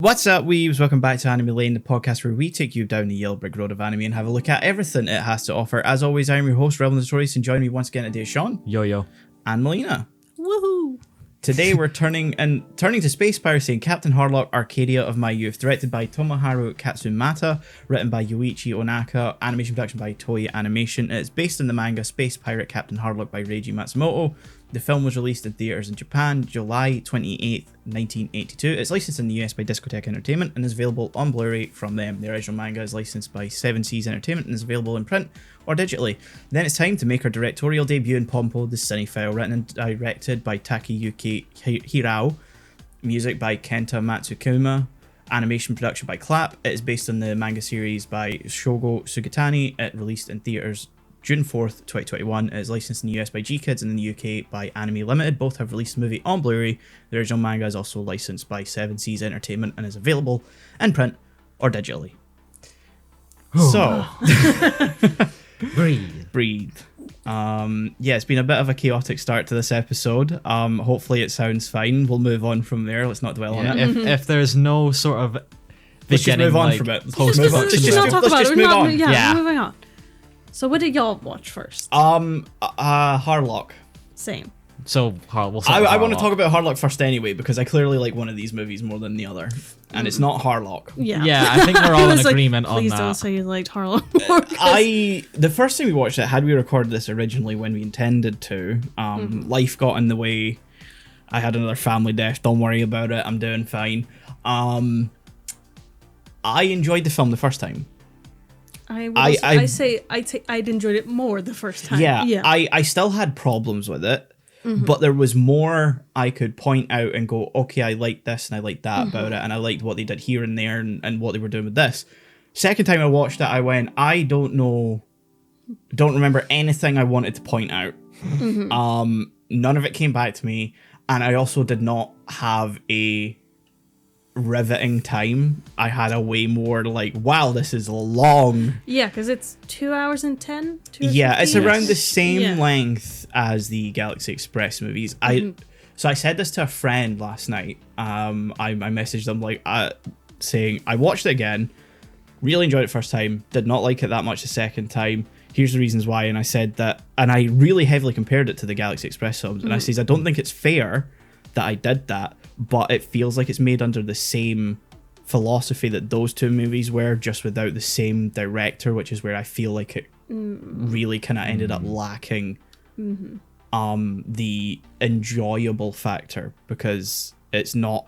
What's up, weebs? Welcome back to Anime Lane, the podcast where we take you down the yellow brick road of anime and have a look at everything it has to offer. As always, I'm your host, Notorious, and joining me once again today is Shaun. Yo. And Melina. Woohoo! Today we're turning to space piracy in Captain Harlock, Arcadia of My Youth, directed by Tomoharu Katsumata, written by Yoichi Onaka, animation production by Toei Animation. It's based on the manga Space Pirate Captain Harlock by Reiji Matsumoto. The film was released in theaters in Japan July 28th, 1982. It's licensed in the US by Discotheque Entertainment and is available on Blu-ray from them. The original manga is licensed by Seven Seas Entertainment and is available in print or digitally. Then it's time to make our directorial debut in Pompo, the Cinephile, written and directed by Takeyuki Hirao, music by Kenta Matsukuma, animation production by Clap. It is based on the manga series by Shogo Sugatani. It released in theaters June 4th, 2021. It is licensed in the US by G-Kids and in the UK by Anime Limited. Both have released the movie on Blu-ray. The original manga is also licensed by Seven Seas Entertainment and is available in print or digitally. So, breathe. Yeah, it's been a bit of a chaotic start to this episode. Hopefully it sounds fine. We'll move on from there. Let's not dwell on it. If there's no sort of let's just move on from it. Let's just move on. Yeah, moving on. So what did y'all watch first? Harlock. Same. So I want to talk about Harlock first anyway, because I clearly like one of these movies more than the other, and it's not Harlock. Yeah, I think we're all in agreement on that. Please don't say you liked Harlock more. The first time we watched it, had we recorded this originally when we intended to, life got in the way. I had another family death. Don't worry about it. I'm doing fine. I enjoyed the film the first time. I'd enjoyed it more the first time. Yeah. I still had problems with it, but there was more I could point out and go, okay, I liked this and I liked that about it, and I liked what they did here and there and what they were doing with this. Second time I watched it, I went, I don't remember anything I wanted to point out. None of it came back to me, and I also did not have a riveting time. I had a way more like, wow, this is long. Yeah, because it's 2 hours and 10. Yeah, it's around the same length as the Galaxy Express movies. So I said this to a friend last night. I messaged them like saying I watched it again, really enjoyed it first time, did not like it that much the second time. Here's the reasons why. And I said that, and I really heavily compared it to the Galaxy Express films. And I says I don't think it's fair that I did that, but it feels like it's made under the same philosophy that those two movies were, just without the same director, which is where I feel like it really kind of ended up lacking the enjoyable factor, because it's not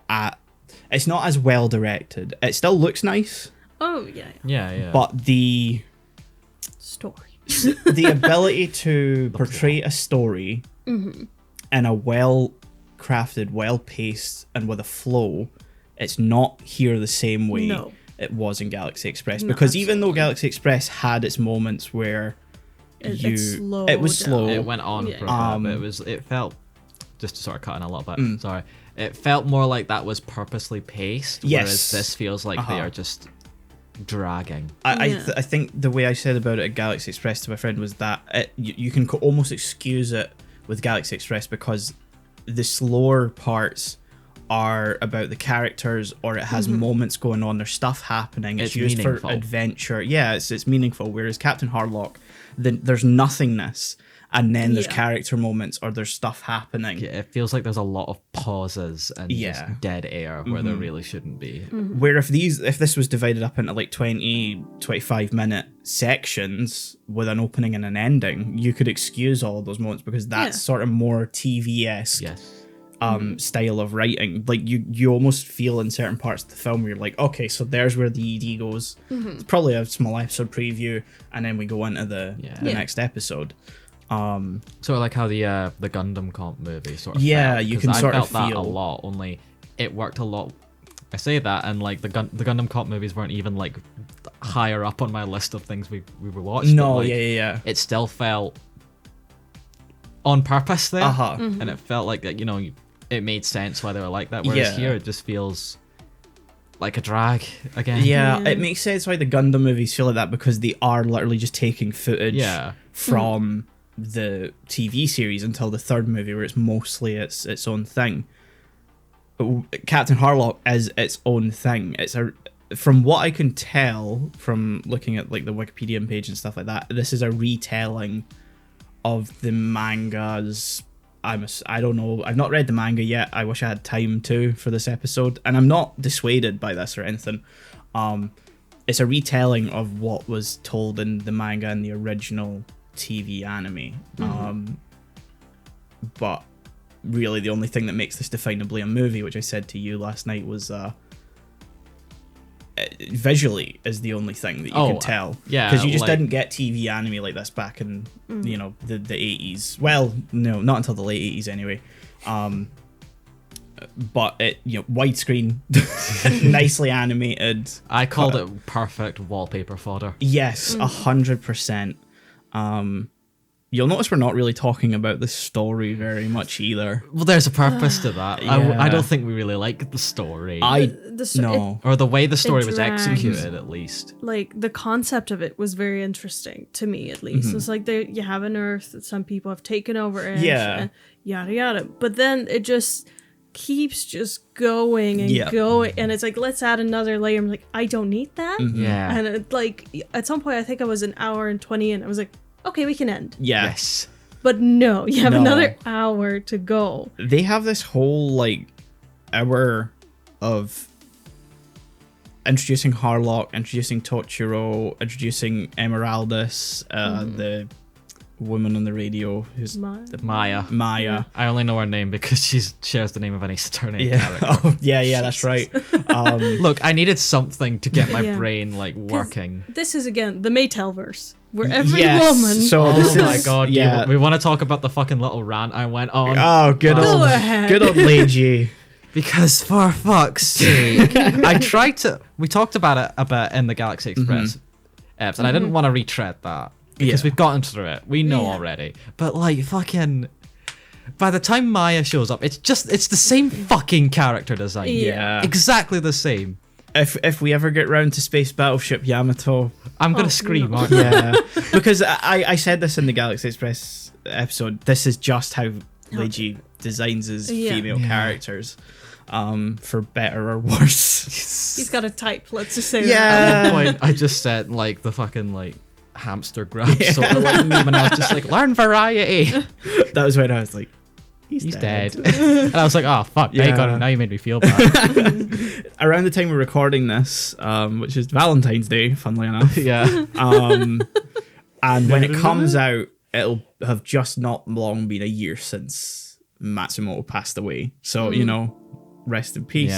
as well directed. It still looks nice. Oh yeah. But the story, the ability to portray a story in a well-crafted, well-paced, and with a flow, it's not here the same way it was in Galaxy Express. Because even though Galaxy Express had its moments where it was slow, it went on for a bit. It felt, just to sort of cut in a little bit, sorry, it felt more like that was purposely paced, whereas this feels like they are just dragging. I think the way I said about it at Galaxy Express to my friend was that you can almost excuse it with Galaxy Express because the slower parts are about the characters, or it has moments going on, there's stuff happening, it's used meaningful for adventure. Yeah, it's meaningful, whereas Captain Harlock, there's nothingness, and then there's character moments, or there's stuff happening. Yeah, it feels like there's a lot of pauses and just dead air where there really shouldn't be. Where if this was divided up into like 20-25 minute sections with an opening and an ending, you could excuse all of those moments, because that's sort of more TV-esque style of writing. Like you almost feel in certain parts of the film where you're like, okay, so there's where the ED goes. It's probably a small episode preview, and then we go into the next episode. Sort of like how the Gundam Comp movie sort of felt, you can sort of feel that a lot, only it worked a lot. I say that, and like the Gundam Comp movies weren't even like higher up on my list of things we were watching. No, like, it still felt on purpose there, and it felt like that, it made sense why they were like that. Whereas here, it just feels like a drag again. Yeah, it makes sense why the Gundam movies feel like that, because they are literally just taking footage from the TV series until the third movie, where it's mostly its own thing. Captain Harlock is its own thing. From what I can tell from looking at like the Wikipedia page and stuff like that, this is a retelling of the mangas. I don't know. I've not read the manga yet. I wish I had time to for this episode, and I'm not dissuaded by this or anything. It's a retelling of what was told in the manga and the original TV anime. But really, the only thing that makes this definably a movie, which I said to you last night, was visually is the only thing that you can tell. Yeah, because you just didn't get TV anime like this back in the 80s. Well, no, not until the late 80s anyway. But it, widescreen, nicely animated. I called it perfect wallpaper fodder. Yes, 100%. You'll notice we're not really talking about the story very much either. Well, there's a purpose to that. Yeah. I don't think we really like the story. No. Or the way the story was executed, at least. Like, the concept of it was very interesting, to me at least. It's like, you have an Earth that some people have taken over, and yada yada. But then it just keeps just going and going. And it's like, let's add another layer. I'm like, I don't need that. Yeah. And it, like, at some point, I think I was an hour and 20 in. I was like, okay, we can end. Yes. But no, you have another hour to go. They have this whole, like, hour of introducing Harlock, introducing Tochiro, introducing Emeraldus, the woman on the radio who's Maya. I only know her name because she shares the name of any surname character. Oh, yeah, that's right. Look, I needed something to get my brain, like, working. This is, again, the Maytelverse. Where every woman... So this is, my god, we want to talk about the fucking little rant I went on. Oh, good old Leiji. Because for fuck's sake, I tried to... We talked about it a bit in the Galaxy Express eps, and I didn't want to retread that. Because we've gotten through it. We know already. But, like, fucking... By the time Maya shows up, it's the same fucking character design. Yeah. Exactly the same. If we ever get round to Space Battleship Yamato, I'm gonna scream. No. Yeah, because I said this in the Galaxy Express episode. This is just how Leiji designs his female characters, for better or worse. He's got a type. Let's just say. Yeah. At one point, I just said like the fucking like hamster grab sort of like meme, and I was just like, learn variety. That was when I was like, he's dead. And I was like, oh fuck, now you made me feel bad. Around the time we're recording this, which is Valentine's Day, funnily enough. Yeah. And when it comes out, it'll have just not long been a year since Matsumoto passed away. So, rest in peace.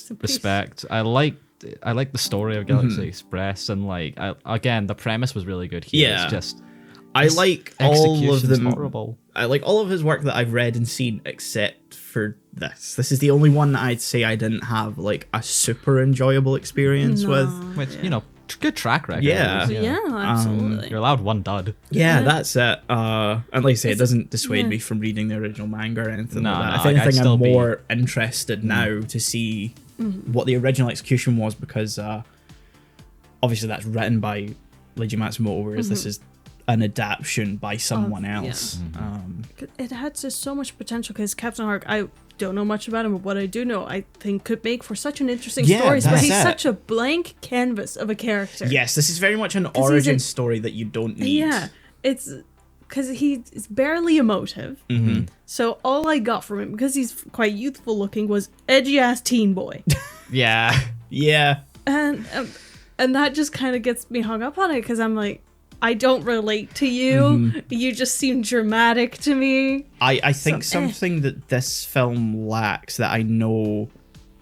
Yeah, respect. I like the story of Galaxy Express, and like again, the premise was really good here. Yeah. It's just I like all of them. Horrible. I like all of his work that I've read and seen, except for this. This is the only one that I'd say I didn't have like a super enjoyable experience with. Which good track record. Yeah, absolutely. You're allowed one dud. Yeah, that's it. And like I say, it doesn't dissuade me from reading the original manga or anything like that. If anything, I'm more interested now to see what the original execution was, because obviously that's written by Leiji Matsumoto, whereas this is an adaptation by someone else. It had just so much potential, because Captain Harlock, I don't know much about him, but what I do know, I think could make for such an interesting story. But he's such a blank canvas of a character. Yes, this is very much an origin story that you don't need. Yeah, it's because he's barely emotive. So all I got from him, because he's quite youthful looking, was edgy ass teen boy. Yeah. And that just kind of gets me hung up on it, because I'm like, I don't relate to you. You just seem dramatic to me. I think something that this film lacks, that I know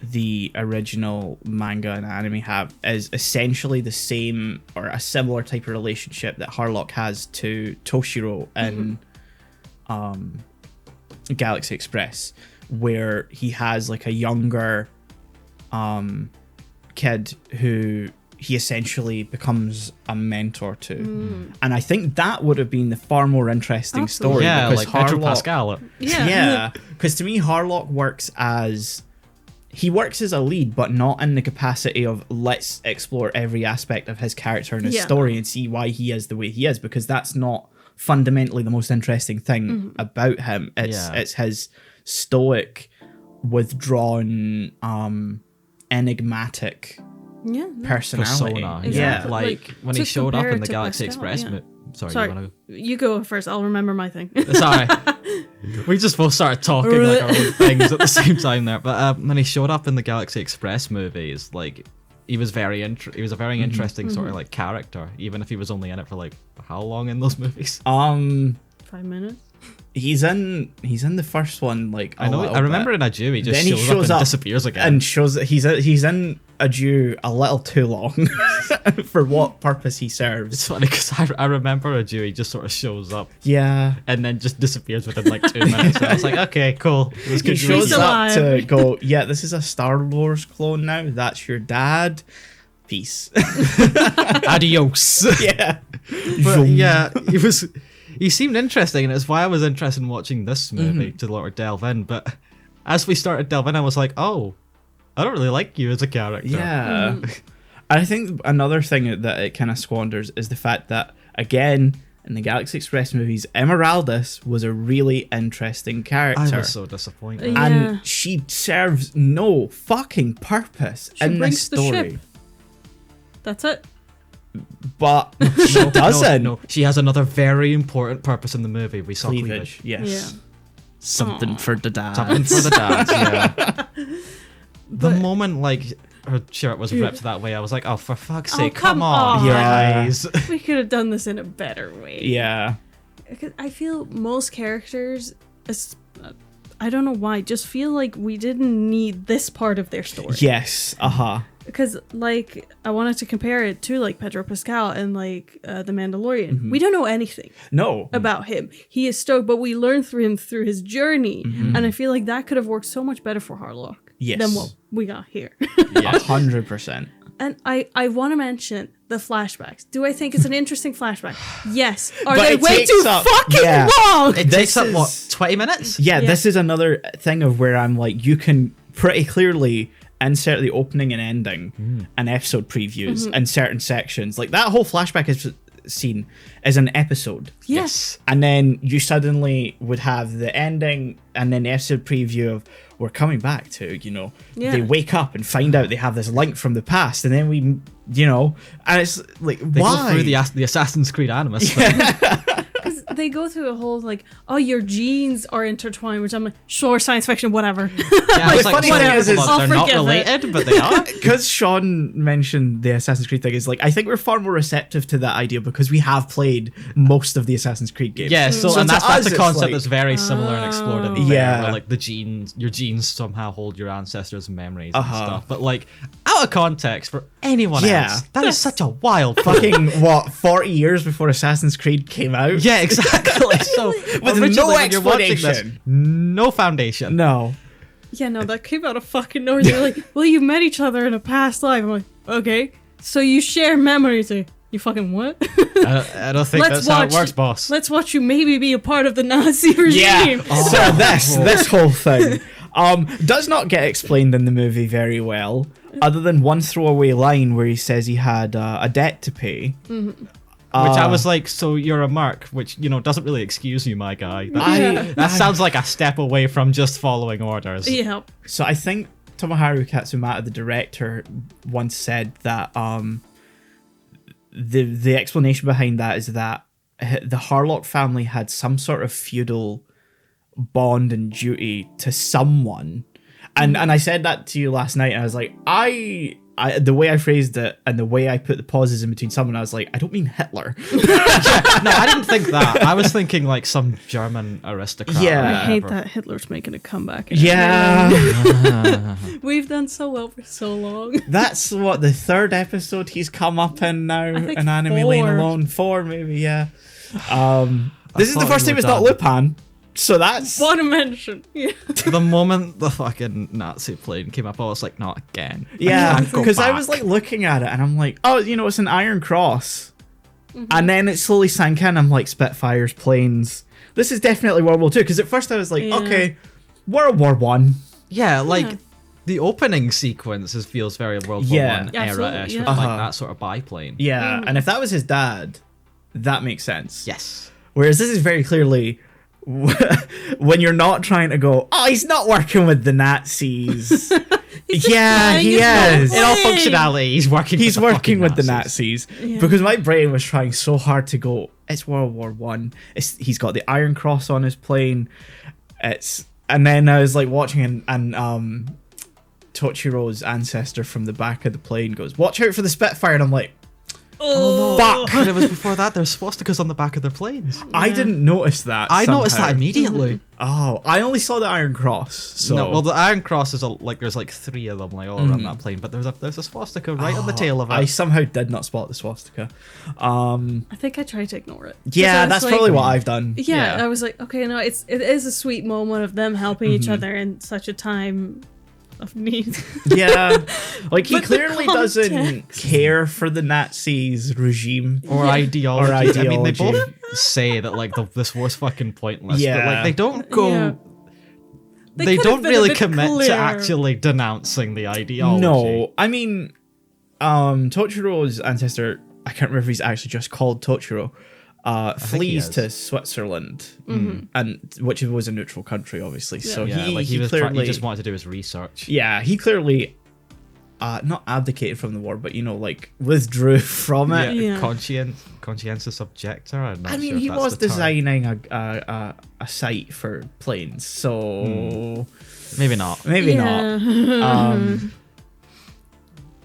the original manga and anime have, is essentially the same or a similar type of relationship that Harlock has to Toshiro in Galaxy Express, where he has like a younger kid who he essentially becomes a mentor to. And I think that would have been the far more interesting story. Yeah, like Pedro Pascal. Yeah, because to me, Harlock works as a lead, but not in the capacity of let's explore every aspect of his character and his story and see why he is the way he is, because that's not fundamentally the most interesting thing about him. It's his stoic, withdrawn, enigmatic personality. Persona. Yeah. Like when he to showed up compare in it the to Galaxy Pascal, Express. yeah. Sorry. You go first. I'll remember my thing. Sorry. We just both started talking like our own things at the same time there. But when he showed up in the Galaxy Express movies, like he was a very interesting sort of like character, even if he was only in it for like how long in those movies? 5 minutes. He's in the first one, like I know. I remember in Adieu he just then shows up and disappears again. and shows that he's in Adieu a little too long for what purpose he serves. It's funny because I remember Adieu he just sort of shows up Yeah. and then just disappears within like 2 minutes. And I was like, okay, cool. It was He good. shows He's up to alive. go, yeah, this is a Star Wars clone now. That's your dad. Peace. Adios. Yeah. But yeah, he seemed interesting, and it's why I was interested in watching this movie to sort of delve in. But as we started delving, I was like, oh, I don't really like you as a character. Yeah. I think another thing that it kind of squanders is the fact that, again, in the Galaxy Express movies, Emeraldus was a really interesting character. I was so disappointed. Yeah. And she serves no fucking purpose She in brings this the story. ship. That's it. But she doesn't. No, she has another very important purpose in the movie. We saw cleavage. Yes. Yeah. Something for the dad. Something for the dads, yeah. The moment like her shirt was ripped that way, I was like, oh, for fuck's sake, come come on, on. Yeah. guys. We could have done this in a better way. Yeah. 'Cause I feel most characters, I don't know why, just feel like we didn't need this part of their story. Yes. Because, like, I wanted to compare it to, like, Pedro Pascal and, like, The Mandalorian. We don't know anything No. about him. He is stoked, but we learn through him through his journey. And I feel like that could have worked so much better for Harlock Yes. than what we got here. 100%. And I want to mention the flashbacks. Do I think it's an interesting flashback? Yes. Are But they it way takes too up- fucking yeah. long? It takes up, is- what, 20 minutes? Yeah, Yeah. this is another thing of where I'm like, you can pretty clearly insert the opening and ending and episode previews in certain sections. Like that whole flashback scene is an episode. Yes. And then you suddenly would have the ending and then the episode preview of we're coming back to, Yeah. they wake up and find out they have this link from the past. And then we, and it's like, They why? go through the Assassin's Creed Animus thing. Because they go through a whole, like, oh, your genes are intertwined, which I'm like, sure, science fiction, whatever. Yeah, I was The like, funny hold thing on, is hold on, I'll they're not forgive it. related, but they are. Because Shaun mentioned the Assassin's Creed thing, is like, I think we're far more receptive to that idea because we have played most of the Assassin's Creed games. Yeah, so So and to that's us, a it's concept like- that's very similar and explored in there, Yeah. where like your genes somehow hold your ancestors' memories and Uh-huh. stuff. But like out of context for anyone Yeah. else, that is such a wild Fucking, 40 years before Assassin's Creed came out? Yeah, exactly. So With originally, no when you're watching this, explanation. no foundation. No. Yeah, no, that came out of fucking nowhere. They're like, well, you met each other in a past life. I'm like, okay. So you share memories. Like, you fucking what? I don't think that's how it works, boss. Let's watch you maybe be a part of the Nazi regime. Yeah. So this whole thing does not get explained in the movie very well, other than one throwaway line where he says he had a debt to pay. Which I was like, so you're a merc, which doesn't really excuse you, my guy. That sounds like a step away from just following orders. Yeah. So I think Tomoharu Katsumata, the director, once said that the explanation behind that is that the Harlock family had some sort of feudal bond and duty to someone. And I said that to you last night, and I was like, the way I phrased it and the way I put the pauses in between someone, I was like, I don't mean Hitler. No, I didn't think that. I was thinking like some German aristocrat. Yeah. or I hate whatever. that Hitler's making a comeback. Yeah. We've done so well for so long. That's what, the third episode he's come up in now, think in Anime Lane 4. alone. 4, maybe, yeah. This is the thought first you time were it's not done. Lupin, so that's... Want to mention. Yeah. The moment the fucking Nazi plane came up, I was like, not again. Yeah, can't go because I back. was like looking at it and I'm like, oh, it's an Iron Cross. And then it slowly sank in. I'm like, Spitfires, planes. This is definitely World War II. Because at first I was like, Yeah. okay, World War One. Yeah, like Yeah. the opening sequences feels very World War Yeah. One Absolutely, era-ish yeah. with like Uh-huh. that sort of biplane. Yeah, and if that was his dad, that makes sense. Yes. Whereas this is very clearly when you're not trying to go, oh, he's not working with the Nazis. Yeah, he is. In all functionality, he's working with the Nazis. Yeah. Because my brain was trying so hard to go, it's World War One. He's got the Iron Cross on his plane. And then I was like watching and Tochiro's ancestor from the back of the plane goes, watch out for the Spitfire, and I'm like, Oh, fuck. But it was before that. There's swastikas on the back of their planes. I didn't notice that. I noticed that somehow. immediately. Oh, I only saw the Iron Cross. So No, well, the Iron Cross is there's like 3 of them like all around that plane, but there's a swastika right on the tail of it. I somehow did not spot the swastika. I think I tried to ignore it. 'Cause Yeah, I was that's like- probably what I've done. Yeah, I was like, okay, no, it is a sweet moment of them helping each other in such a time of need. Yeah, like he But the clearly doesn't context. care for the Nazis regime. or ideology. I mean, they both Ideology. say that like this war's fucking pointless, but Yeah. like they don't go. Yeah. They could don't have been a really bit commit to clearer. actually denouncing the ideology. No, I mean, Tochiro's ancestor, I can't remember if he's actually just called Tochiro, think he flees is. to Switzerland, and which was a neutral country, obviously. So Yeah, he, like he he clearly just wanted to do his research. yeah, he clearly not abdicated from the war, but like withdrew from it. Yeah. Conscientious objector. I'm not I mean, sure if he that's was the term. designing a site for planes, so Maybe not. maybe Yeah. not.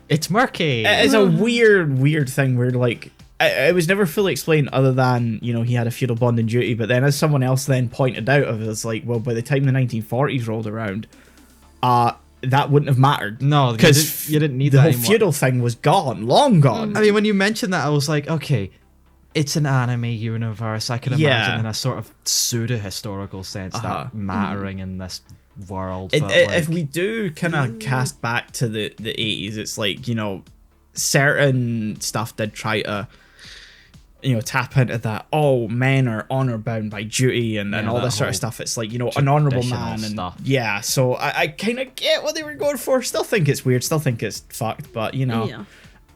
It's murky. It is a weird thing where like it was never fully explained, other than he had a feudal bond in duty. But then, as someone else then pointed out, it was like, well, by the time the 1940s rolled around, that wouldn't have mattered. No, because you didn't need the that whole anymore. feudal thing was gone, long gone. I mean, when you mentioned that, I was like, okay, it's an anime universe. I can imagine Yeah. in a sort of pseudo-historical sense Uh-huh. that mattering in this world. If but we do kind of cast back to the 80s, it's like, certain stuff did try to tap into that, oh, men are honor bound by duty and Yeah, all that this sort of whole stuff. It's like, an honorable traditional man and stuff. yeah, so I kind of get what they were going for. Still think it's weird, still think it's fucked, but Yeah.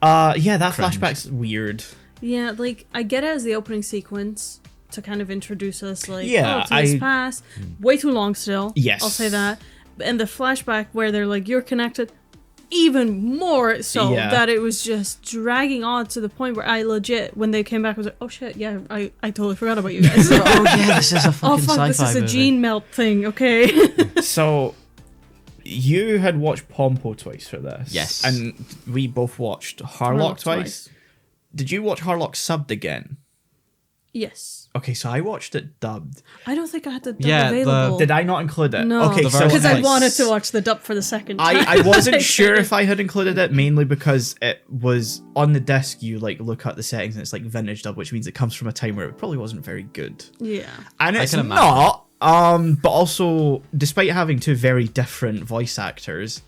that Cringe. flashback's weird. Yeah, like I get it as the opening sequence to kind of introduce us, like, Yeah, time's passed, way too long still. Yes. I'll say that. And the flashback where they're like, you're connected, even more so Yeah. that it was just dragging on to the point where I legit, when they came back, was like, oh shit, yeah, I totally forgot about you guys. oh yeah, this is a Oh fucking fuck, this sci-fi is a movie. gene melt thing, okay? So you had watched Pompo twice for this. Yes. And we both watched Harlock twice. Did you watch Harlock subbed again? Yes. Okay, so I watched it dubbed. I don't think I had the dub Yeah, available. Did I not include it? No, Okay, The so version because I Nice. wanted to watch the dub for the second time. I wasn't sure if I had included it, mainly because it was on the disc. You like look at the settings and it's like vintage dub, which means it comes from a time where it probably wasn't very good. Yeah. And I it's can imagine. not. But also, despite having two very different voice actors,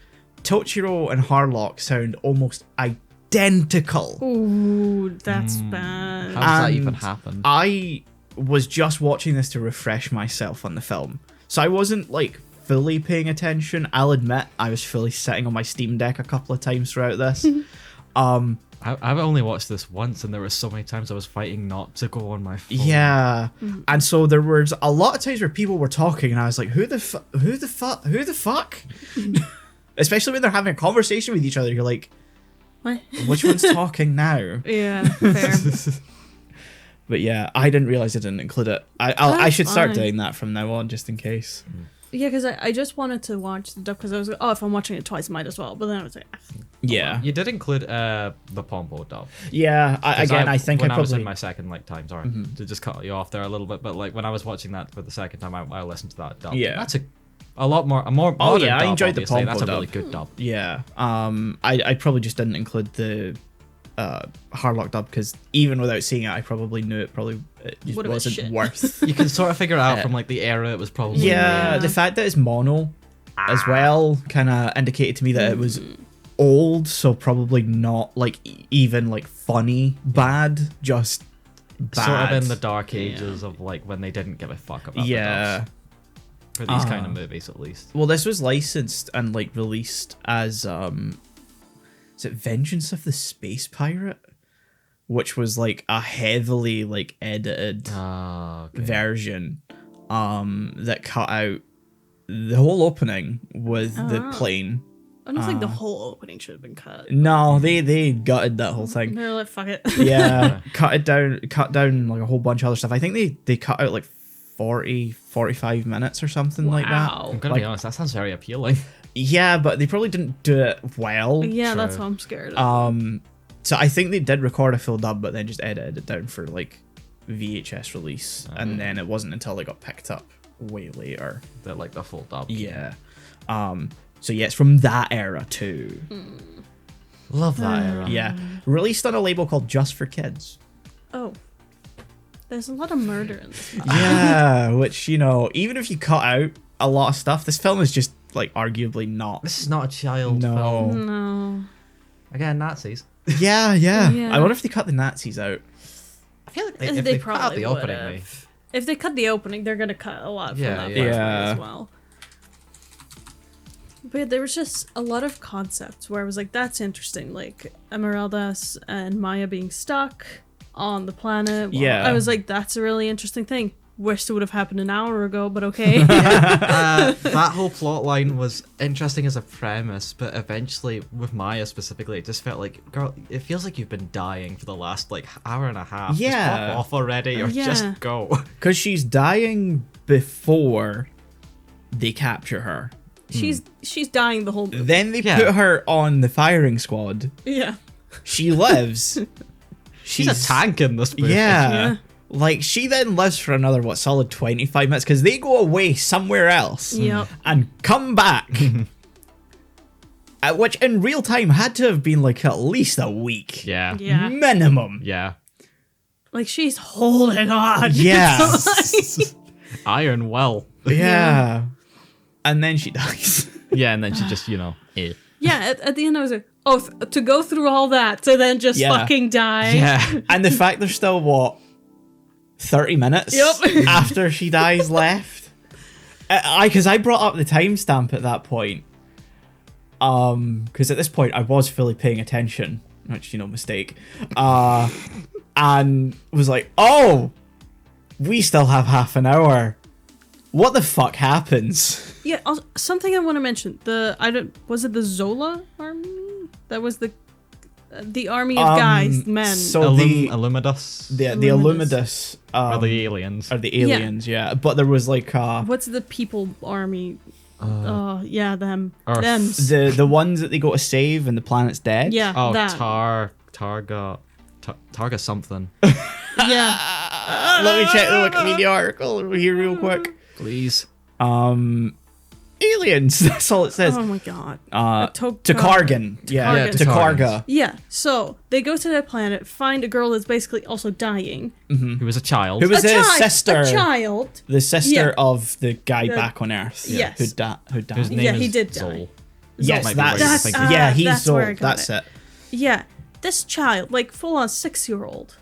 Tochiro and Harlock sound almost identical. Ooh, that's bad. How does that And even happen? I was just watching this to refresh myself on the film, so I wasn't like fully paying attention. I'll admit I was fully sitting on my Steam Deck a couple of times throughout this. I've only watched this once, and there were so many times I was fighting not to go on my phone. Yeah, and so there was a lot of times where people were talking, and I was like, "Who the fuck?" Especially when they're having a conversation with each other, you're like, What? "Which one's talking now?" Yeah, fair. But yeah, I didn't realize I didn't include it. I should start fine. doing that from now on, just in case. Yeah, because I just wanted to watch the dub because I was like, oh, if I'm watching it twice, I might as well. But then I was like, Yeah, You did include the Pompo dub. yeah. I 'Cause think when I I was in probably. my second time, sorry to just cut you off there a little bit, but like when I was watching that for the second time, I listened to that dub. Yeah. That's a lot more modern yeah, I dub, enjoyed the obviously. Pompo That's a dub. really good dub. Yeah. I probably just didn't include the Harlock dub because even without seeing it, I probably knew it just Would've been wasn't shit. worth. You can sort of figure out from like the era it was probably. Yeah, Yeah. the fact that it's mono as well kind of indicated to me that it was old, so probably not like even like funny bad, just bad. Sort of in the dark ages of like when they didn't give a fuck about the yeah. dubs. For these kind of movies, at least. Well, this was licensed and like released as is it Vengeance of the Space Pirate, which was like a heavily like edited Oh, okay. version. that cut out the whole opening with the plane. I don't think the whole opening should have been cut. No, they gutted that whole thing. They're like, fuck it. Yeah, cut down like a whole bunch of other stuff. I think they cut out like 45 minutes or something like that. I'm gonna be honest, that sounds very appealing. Yeah, but they probably didn't do it well. Yeah, True. that's what I'm scared of. So I think they did record a full dub, but then just edited it down for like VHS release, and then it wasn't until they got picked up way later. They're like the full dub. Yeah. So yeah, it's from that era too. Love that era. Yeah. Released on a label called Just for Kids. Oh. There's a lot of murder in this movie. Yeah, which, you know, even if you cut out a lot of stuff, this film is just like arguably not. This is not a child No. film. No. Again, Nazis. Yeah. Yeah. I wonder if they cut the Nazis out. I feel like They if they cut out probably the opening, would've. If they cut the opening, they're gonna cut a lot from Yeah, that yeah. part Yeah. as well. But yeah, there was just a lot of concepts where I was like, that's interesting. Like Esmeraldas and Maya being stuck on the planet. Yeah. I was like, that's a really interesting thing. Wish it would have happened an hour ago, but okay. that whole plot line was interesting as a premise, but eventually, with Maya specifically, it just felt like, girl, it feels like you've been dying for the last like hour and a half. Yeah. Just pop off already, or Yeah. just go. Because she's dying before they capture her. She's dying the whole movie. Then they Yeah. put her on the firing squad. Yeah. She lives. She's a tank in this movie. Yeah. Yeah. Like, she then lives for another, solid 25 minutes, because they go away somewhere else Yep. and come back. Which, in real time, had to have been, like, at least a week. Yeah. Yeah. Minimum. Yeah. Like, she's holding on. Yeah. Iron well. Yeah. And then she dies. Yeah, and then she just, eh. Yeah, at the end I was like, oh, to go through all that to then just Yeah. fucking die. Yeah. And the fact there's still, 30 minutes Yep. after she dies left? Because I brought up the timestamp at that point. Because at this point I was fully paying attention, which, mistake. And was like, oh, we still have half an hour. What the fuck happens? Yeah, also, something I want to mention. Was it the Zola army? That was the army of guys, men. So the Illumidus. the Illumidus. Illumidus Are the aliens. are the aliens, yeah. But there was like What's the people army? Yeah, them. Earth. Thems. the ones that they go to save and the planet's dead. Yeah, Oh, that. Targa something. Yeah. Let me check the Wikipedia article here real quick. Please. Aliens. That's all it says. Oh my god. Takargan. Yeah, Yeah, Takarga. Yeah, so they go to that planet, find a girl that's basically also dying. Who was a child. Who was his A sister? child. The sister Yeah. of the guy back on Earth. Yes. Who died. Whose name Yeah, is he did Zol. die. Yes, Might be where you're that's thinking. yeah. He's that's where I Zol. got That's it. it. Yeah, this child, like full on 6-year-old,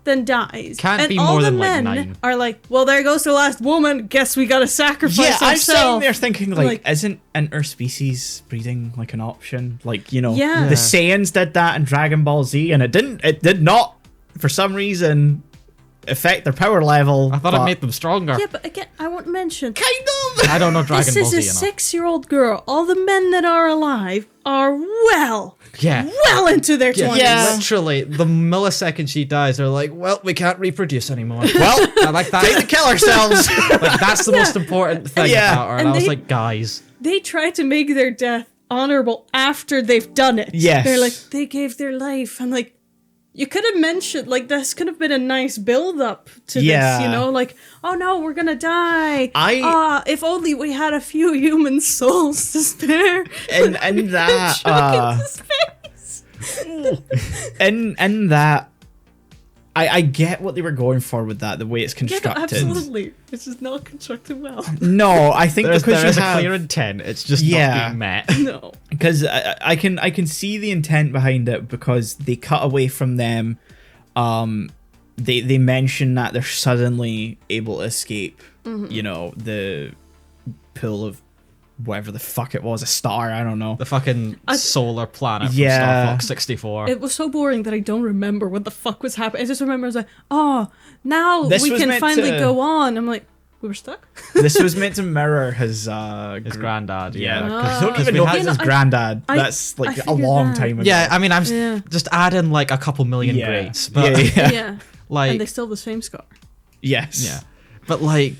then dies. Can't and be all more the than, like, men 9. are like, well, there goes the last woman. Guess we gotta sacrifice Yeah, I'm sitting ourselves. there thinking, like, Like- isn't interspecies breeding like an option? Like, Yeah. the Saiyans did that in Dragon Ball Z, and it did not, for some reason, affect their power level. I thought it made them stronger. Yeah, but again, I won't mention. kind of. I don't know Dragon This Ball is Z a enough. 6-year-old girl. All the men that are alive are well into their 20s. Yeah. Literally, the millisecond she dies, they're like, well, we can't reproduce anymore. Well, I like that. time to kill ourselves. Like, that's the most important thing Yeah. about her. And And I was they- like, guys. They try to make their death honorable after they've done it. Yes. They're like, they gave their life. I'm like, you could have mentioned, like, this could have been a nice build up to Yeah. this, like, oh no, we're gonna die. I- if only we had a few human souls to spare. and that Chuck into space. and that I get what they were going for with that, the way it's Yeah, no, constructed. absolutely. It's just not constructed well. No, I think because There is you a have, clear intent. It's just Yeah. not being met. No. because I can see the intent behind it, because they cut away from them. They mention that they're suddenly able to escape. The pool of whatever the fuck it was, a star. I don't know. The fucking solar planet from Yeah. Star Fox 64. It was so boring that I don't remember what the fuck was happening. I just remember I was like, oh, now This we was can meant finally to- go on. I'm like, We were stuck. This was meant to mirror his granddad. Yeah, Oh. don't even know if it's his granddad. I That's like a figured long that. time ago. Yeah, I mean, I'm Yeah. just adding like a couple million Yeah. greats, but Yeah. like, And they still have the same scar. Yes. yeah, but like,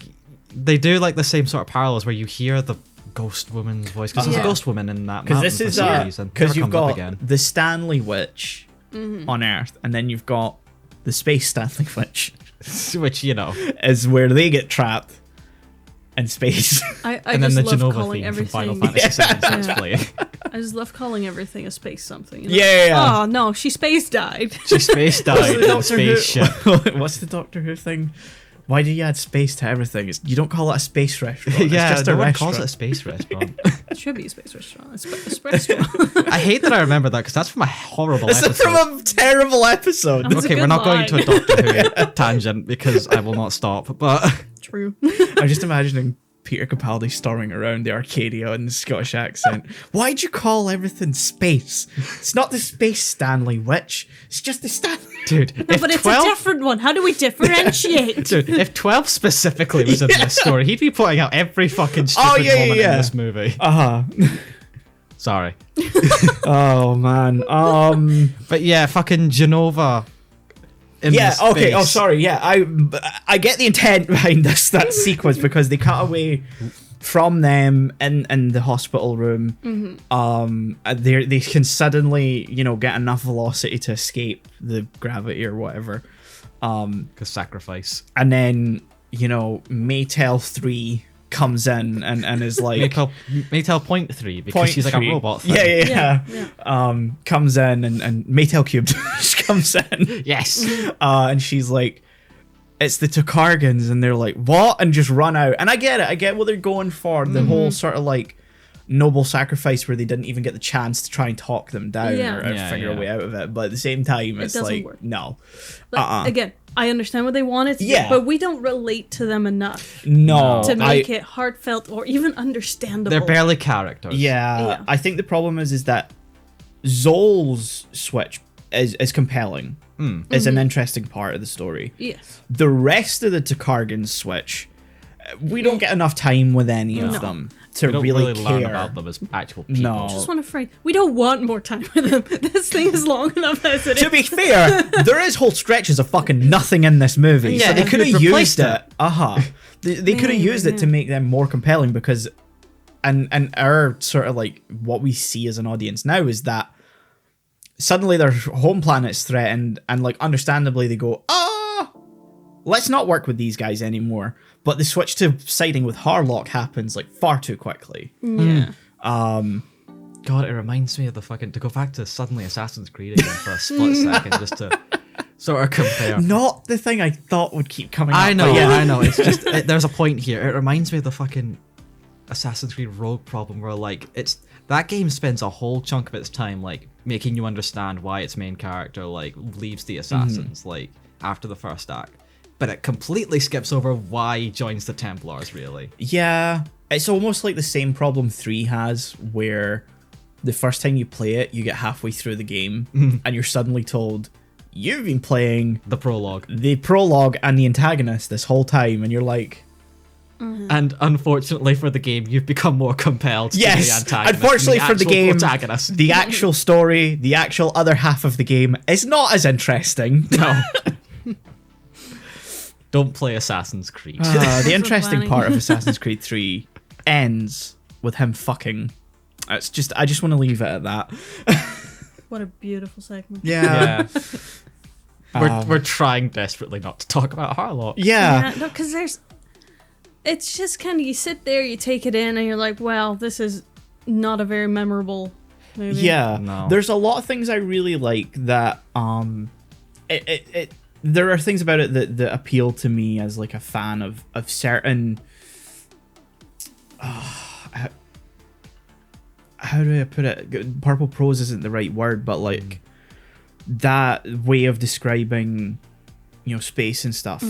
they do like the same sort of parallels where you hear the ghost woman's voice because there's Yeah. a ghost woman in that Because mountain this for is some reason. because Never you've comes up got again. the Stanley Witch on Earth, and then you've got the Space Stanley Witch, Which, you know, is where they get trapped in space. I and then just the love Genova calling theme from Final everything. Fantasy VII Yeah. playing. I just love calling everything a space something. You know? Yeah. Oh no, she space died. She space died in a Doctor Who- spaceship. What's the Doctor Who thing? Why do you add space to everything? You don't call it a space restaurant. Yeah, it's just no a one restaurant. calls it a space restaurant. It should be a space restaurant. It's a restaurant. I hate that I remember that because that's from a horrible It's episode. from a terrible episode. That's a Okay, we're good not going to a line. Doctor Who tangent because I will not stop. But True. I'm just imagining Peter Capaldi storming around the Arcadia in the Scottish accent. Why'd you call everything space? It's not the Space Stanley Witch. It's just the Stanley. dude, No, if but it's 12, a different one. How do we differentiate? dude, if 12 specifically was in this story, he'd be putting out every fucking stupid Oh, yeah, moment yeah. in this movie. Uh huh. Sorry, Oh man. but yeah, fucking Genova. In Yeah. this Okay. Oh, space. sorry. Yeah. I get the intent behind that sequence because they cut away from them in the hospital room. They can suddenly get enough velocity to escape the gravity or whatever. Because sacrifice. And then Maytel 3 comes in and is like Maytel point 3 because point she's like 3. a robot thing. Yeah. Yeah. Comes in and Maytel Cubed comes in. Yes. And she's like, it's the Takargans, and they're like, what? And just run out. And I get it. I get what they're going for. The whole sort of like noble sacrifice where they didn't even get the chance to try and talk them down Yeah. or Yeah, figure yeah. a way out of it. But at the same time, it's doesn't like, work. no. Like, again, I understand what they wanted to Yeah. do, but we don't relate to them enough No. to make it heartfelt or even understandable. They're barely characters. Yeah, I think the problem is that Zol's switch is compelling. Is an interesting part of the story. Yes. The rest of the Takargan switch, we don't get enough time with any of No. them to We don't really really care. learn about them as actual people. No. Just want to frame. We don't want more time with them. This thing is long enough as it To is. be fair, there is whole stretches of fucking nothing in this movie. Yeah, so they and could have they've used replaced it. They could have used it to make them more compelling because, and our sort of like what we see as an audience now is that suddenly their home planet's threatened, and like understandably they go, let's not work with these guys anymore. But the switch to siding with Harlock happens like far too quickly. Yeah. God, it reminds me of the fucking to go back to suddenly Assassin's Creed again for a split second just to sort of compare. Not the thing I thought would keep coming up. I know, but yeah. I know. It's just there's a point here. It reminds me of the fucking Assassin's Creed Rogue problem where like that game spends a whole chunk of its time like making you understand why its main character like leaves the assassins like after the first act, but it completely skips over why he joins the Templars. Really, Yeah, it's almost like the same problem 3 has, where the first time you play it, you get halfway through the game, and you're suddenly told, you've been playing the prologue. the prologue and the antagonist this whole time, and you're like, And unfortunately for the game, you've become more compelled to yes, the antagonist. unfortunately than for the actual game, protagonist. the actual story, the actual other half of the game is not as interesting. No. Don't play Assassin's Creed. The interesting planning. part of Assassin's Creed 3 ends with him fucking. I just want to leave it at that. What a beautiful segment. Yeah. We're trying desperately not to talk about Harlock. Yeah. No, because it's just kind of, you sit there, you take it in, and you're like, well, this is not a very memorable movie. Yeah. No. There's a lot of things I really like that there are things about it that appeal to me as like a fan of certain how do I put it? Purple prose isn't the right word, but like that way of describing space and stuff,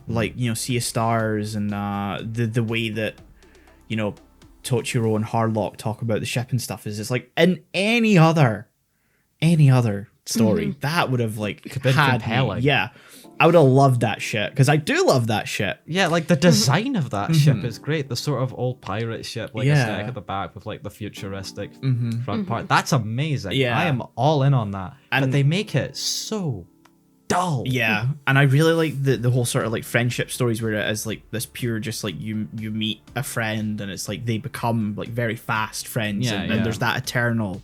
like Sea of Stars, and the way that Tochiro and Harlock talk about the ship and stuff is it's like in any other story. That would have like been had compelling. me. Yeah. I would have loved that shit because I do love that shit. Yeah, like the design of that ship is great. The sort of old pirate ship, like aesthetic at the back with like the futuristic front part. That's amazing. Yeah. I am all in on that. But And- they make it so dull. Yeah, and I really like the whole sort of like friendship stories where it is like this pure just like you meet a friend and it's like they become like very fast friends Yeah, and yeah. there's that eternal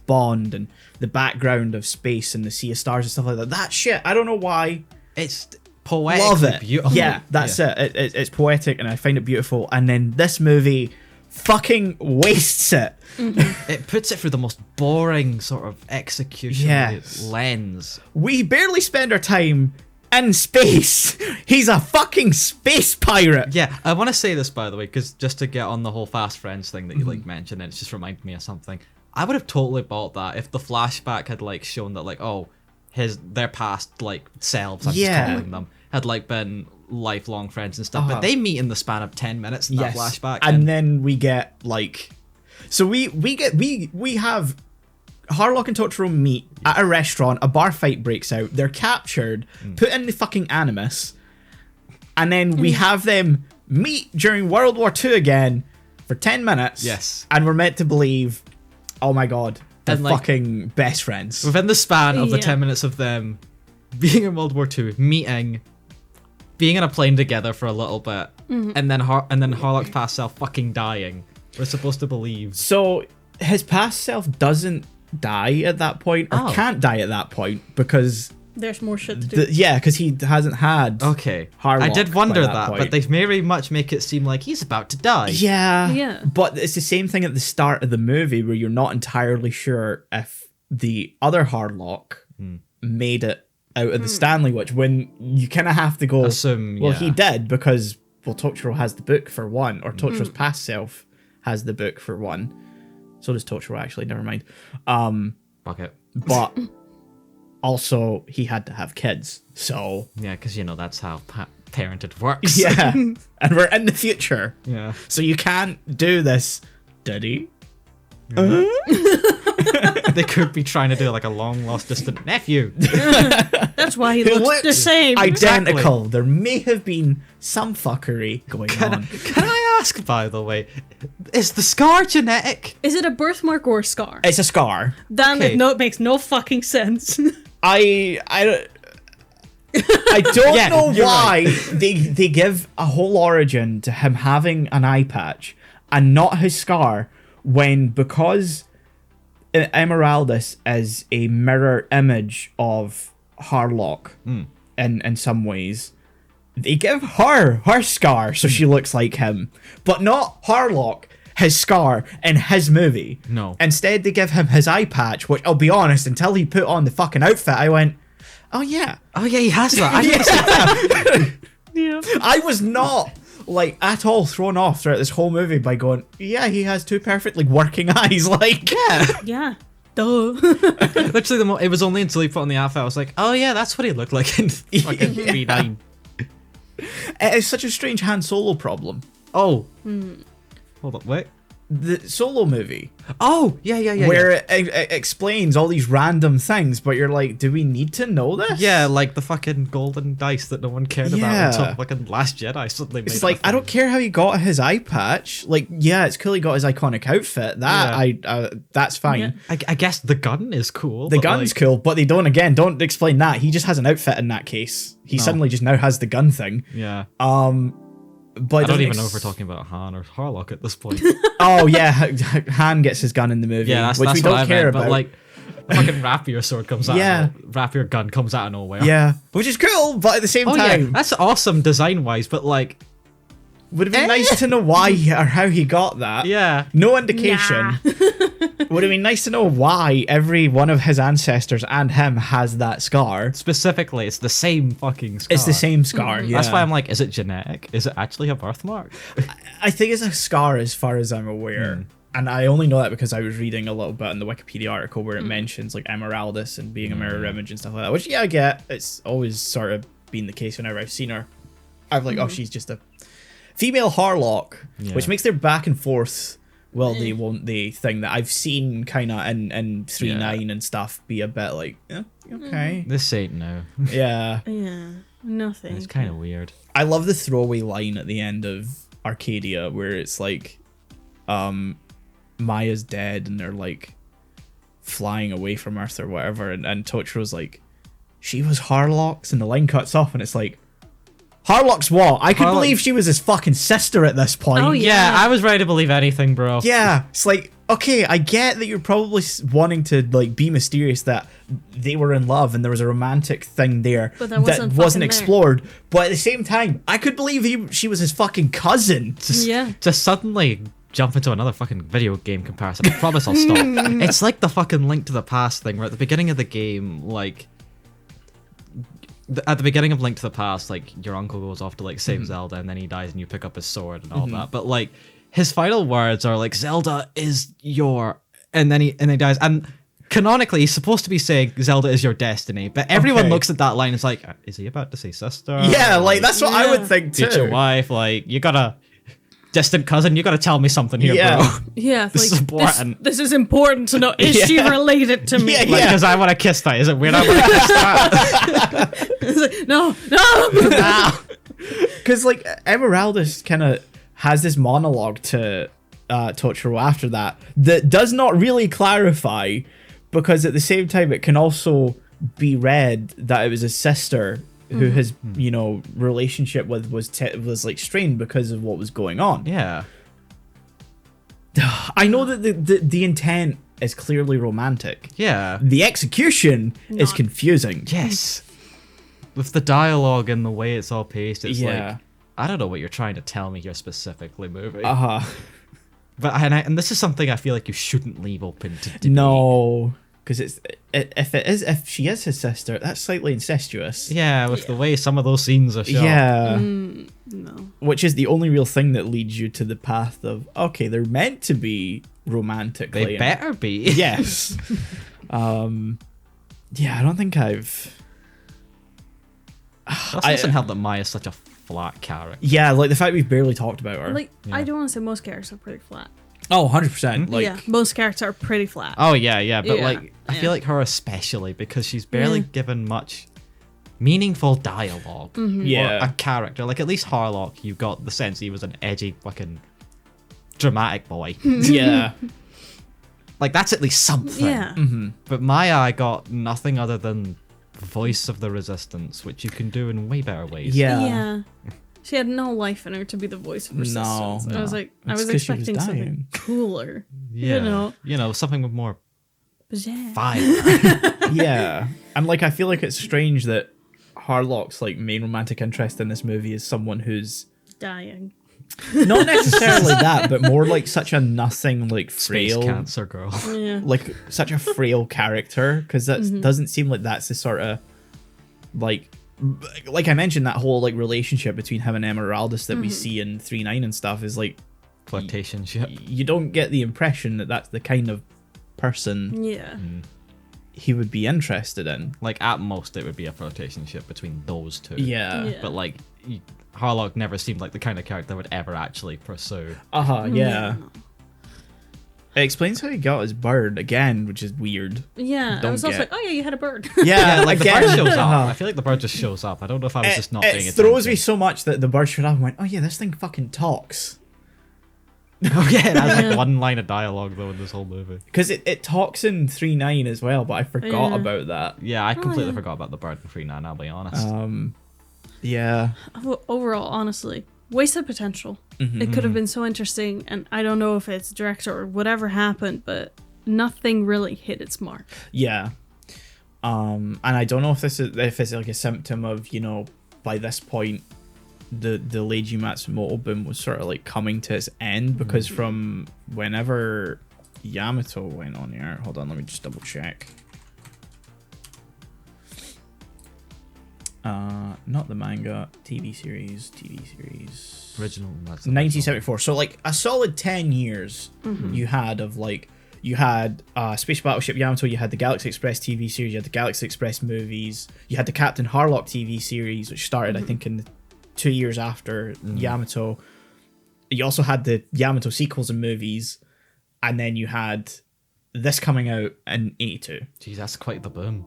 bond and the background of space and the sea of stars and stuff like that. That shit, I don't know why. It's poetic. Love it. Beautiful. Yeah, that's it. It's poetic and I find it beautiful. And then this movie fucking wastes it. It puts it through the most boring sort of execution Yes. lens. We barely spend our time in space. He's a fucking space pirate. Yeah, I want to say this, by the way, because just to get on the whole fast friends thing that you like mentioned, and it's just reminded me of something. I would have totally bought that if the flashback had like shown that like, oh, their past like selves, I'm just calling them, had like been lifelong friends and stuff. But they meet in the span of 10 minutes in that flashback. And then we get like, so we have Harlock and Totoro meet at a restaurant. A bar fight breaks out. They're captured, put in the fucking Animus, and then we have them meet during World War II again for 10 minutes. Yes. And we're meant to believe, oh my god, they're And, like, fucking best friends. within the span of the Yeah. 10 minutes of them being in World War II, meeting, being in a plane together for a little bit, and then Harlock's past self fucking dying, we're supposed to believe. So his past self doesn't die at that point, or can't die at that point because There's more shit to do. because he hasn't had. Okay, Harlock I did by wonder that that, point. but they very much make it seem like he's about to die. Yeah. Yeah. But it's the same thing at the start of the movie where you're not entirely sure if the other Harlock made it out of the Stanley Witch, when you kind of have to go, Assume, well, yeah. he did because, well, Totoro has the book for one, or Totoro's past self has the book for one. So does Totoro, actually, never mind. Fuck it. But also, he had to have kids, so... Yeah, because you know that's how parented works. Yeah. And we're in the future. Yeah. So you can't do this, Diddy. They could be trying to do like a long lost distant nephew. That's why he looks the same. Identical. There may have been some fuckery going on. Can I ask, by the way, is the scar genetic? Is it a birthmark or a scar? It's a scar. Damn Okay. it makes no fucking sense. I don't Yeah, know you're why they give a whole origin to him having an eye patch and not his scar, when because Emeraldus is a mirror image of Harlock in some ways, they give her scar so she looks like him, but not Harlock his scar in his movie. No. Instead, they give him his eye patch, which I'll be honest, until he put on the fucking outfit, I went, oh yeah. Oh yeah, he has that. I never seen that. Yeah. I was not like at all thrown off throughout this whole movie by going, yeah, he has two perfectly working eyes. Like, Yeah. Yeah. Duh. Literally, it was only until he put on the outfit I was like, oh yeah, that's what he looked like in fucking 3-9. it is such a strange Han Solo problem. Oh. Hold on, wait. The Solo movie, Oh, yeah. where it explains all these random things, but you're like, do we need to know this? Yeah, like the fucking golden dice that no one cared Yeah. about until fucking Last Jedi suddenly made It's it like, a I don't thing. care how he got his eye patch. Like, yeah, it's cool he got his iconic outfit. That that's fine. Yeah. I guess the gun is cool. The but, gun's like, cool, but they don't explain that. He just has an outfit in that case. He suddenly just now has the gun thing. Yeah. But I don't even know if we're talking about Han or Harlock at this point. Oh yeah, Han gets his gun in the movie, Yeah, that's which we what don't I care meant, about. But like, the fucking rapier sword comes out. Yeah. Rapier gun comes out of nowhere. yeah, which is cool, but at the same Oh yeah, time, that's awesome design wise, but like, would have been nice to know why or how he got that. yeah. No indication. Would have been nice to know why every one of his ancestors and him has that scar. Specifically, it's the same fucking scar. It's the same scar. Yeah. That's why I'm like, is it genetic? Is it actually a birthmark? I think it's a scar as far as I'm aware. And I only know that because I was reading a little bit in the Wikipedia article where it mentions like Emeraldus and being a mirror image and stuff like that. Which, yeah, I get. It's always sort of been the case whenever I've seen her. I'm like, oh, she's just a female Harlock, Yeah. which makes their back and forth will they, won't they thing that I've seen kind of in 3.9 and stuff be a bit like, okay. This ain't no. Yeah. Yeah. Nothing. It's kind of weird. I love the throwaway line at the end of Arcadia where it's like, Maya's dead and they're like flying away from Earth or whatever, and Tochiro's like, she was Harlock's, and the line cuts off and it's like, Harlock's what? I could believe she was his fucking sister at this point. Oh, Yeah, I was ready to believe anything, bro. Yeah, it's like, okay, I get that you're probably wanting to like be mysterious that they were in love and there was a romantic thing there But that wasn't wasn't fucking explored. But at the same time, I could believe she was his fucking cousin. Just suddenly jump into another fucking video game comparison. I promise I'll stop. It's like the fucking Link to the Past thing, where at the beginning of the game, like, at the beginning of Link to the Past, like, your uncle goes off to, like, save Zelda, and then he dies, and you pick up his sword and all that. But, like, his final words are, like, Zelda is your... And then he dies. And canonically, he's supposed to be saying Zelda is your destiny. But everyone looks at that line and is like, is he about to say sister? Yeah, like, that's what I would think, too. Future wife, like, you gotta... Distant cousin, you gotta tell me something here, bro. Yeah, This is important. This is important to know. Is she related to me? Yeah, Like, because I want to kiss that. Is it weird I want to kiss that? It's like, no. Because, like, Emeraldus kind of has this monologue to Tochiro after that does not really clarify, because at the same time, it can also be read that it was his sister who his, you know, relationship with was like strained because of what was going on. Yeah. I know that the intent is clearly romantic. Yeah. The execution is Not. confusing. Yes. With the dialogue and the way it's all paced, it's Yeah. like, I don't know what you're trying to tell me here specifically, movie. Uh-huh. But and this is something I feel like you shouldn't leave open to debate. No, because if she is his sister, that's slightly incestuous. Yeah, with the way some of those scenes are shot. Yeah. No. Which is the only real thing that leads you to the path of, okay, they're meant to be romantically. They better be. Yes. Yeah, I don't think I've... That doesn't help that Maya's such a flat character. Yeah, like the fact we've barely talked about her. Like, I don't want to say most characters are pretty flat. Oh, 100%. Like, yeah, most characters are pretty flat. Oh, yeah. But, Yeah, like, I yeah. feel like her especially, because she's barely given much meaningful dialogue. Yeah. Or a character. Like, at least Harlock, you got the sense he was an edgy, fucking dramatic boy. yeah. Like, that's at least something. Yeah. But Maya, I got nothing other than voice of the resistance, which you can do in way better ways. Yeah. Yeah. She had no life in her to be the voice of resistance. No. I was like, I It's was 'cause she was expecting something dying. cooler. Yeah. You know. Something with more Yeah. fire. Yeah. And, like, I feel like it's strange that Harlock's, like, main romantic interest in this movie is someone who's Dying. not necessarily that, but more like such a nothing, like, Space frail, cancer girl. Yeah. like such a frail character, because that doesn't seem like that's the sort of like I mentioned, that whole like relationship between him and Emeraldus that we see in 3.9 and stuff is like Flirtation ship. you don't get the impression that that's the kind of person Yeah. he would be interested in. Like, at most, it would be a flirtation ship between those two. Yeah. Yeah. But, like, Harlock never seemed like the kind of character would ever actually pursue. Yeah. It explains how he got his bird again, which is weird. Yeah. I Don't was also get- like, oh yeah, you had a bird. Yeah, Like, the again. bird shows up. Uh-huh. I feel like the bird just shows up. I don't know if I was just not paying It attention. throws me so much that the bird showed up and went, oh yeah, this thing fucking talks. Oh, yeah, it has like one line of dialogue, though, in this whole movie. Because it talks in 3.9 as well, but I forgot Yeah. about that. Yeah, I completely yeah. forgot about the bird in 3.9, I'll be honest. Yeah. Overall, honestly, wasted potential. It could have been so interesting, and I don't know if it's director or whatever happened, but nothing really hit its mark. Yeah. And I don't know if it's like a symptom of, you know, by this point the Leiji Matsumoto boom was sort of like coming to its end, because from whenever Yamato went on here, hold on, let me just double check. Not the manga, TV series. Original. That's 1974. So like a solid 10 years you had of like, you had Space Battleship Yamato, you had the Galaxy Express TV series, you had the Galaxy Express movies, you had the Captain Harlock TV series, which started I think in the 2 years after Yamato. You also had the Yamato sequels and movies, and then you had this coming out in 82. Jeez, that's quite the boom.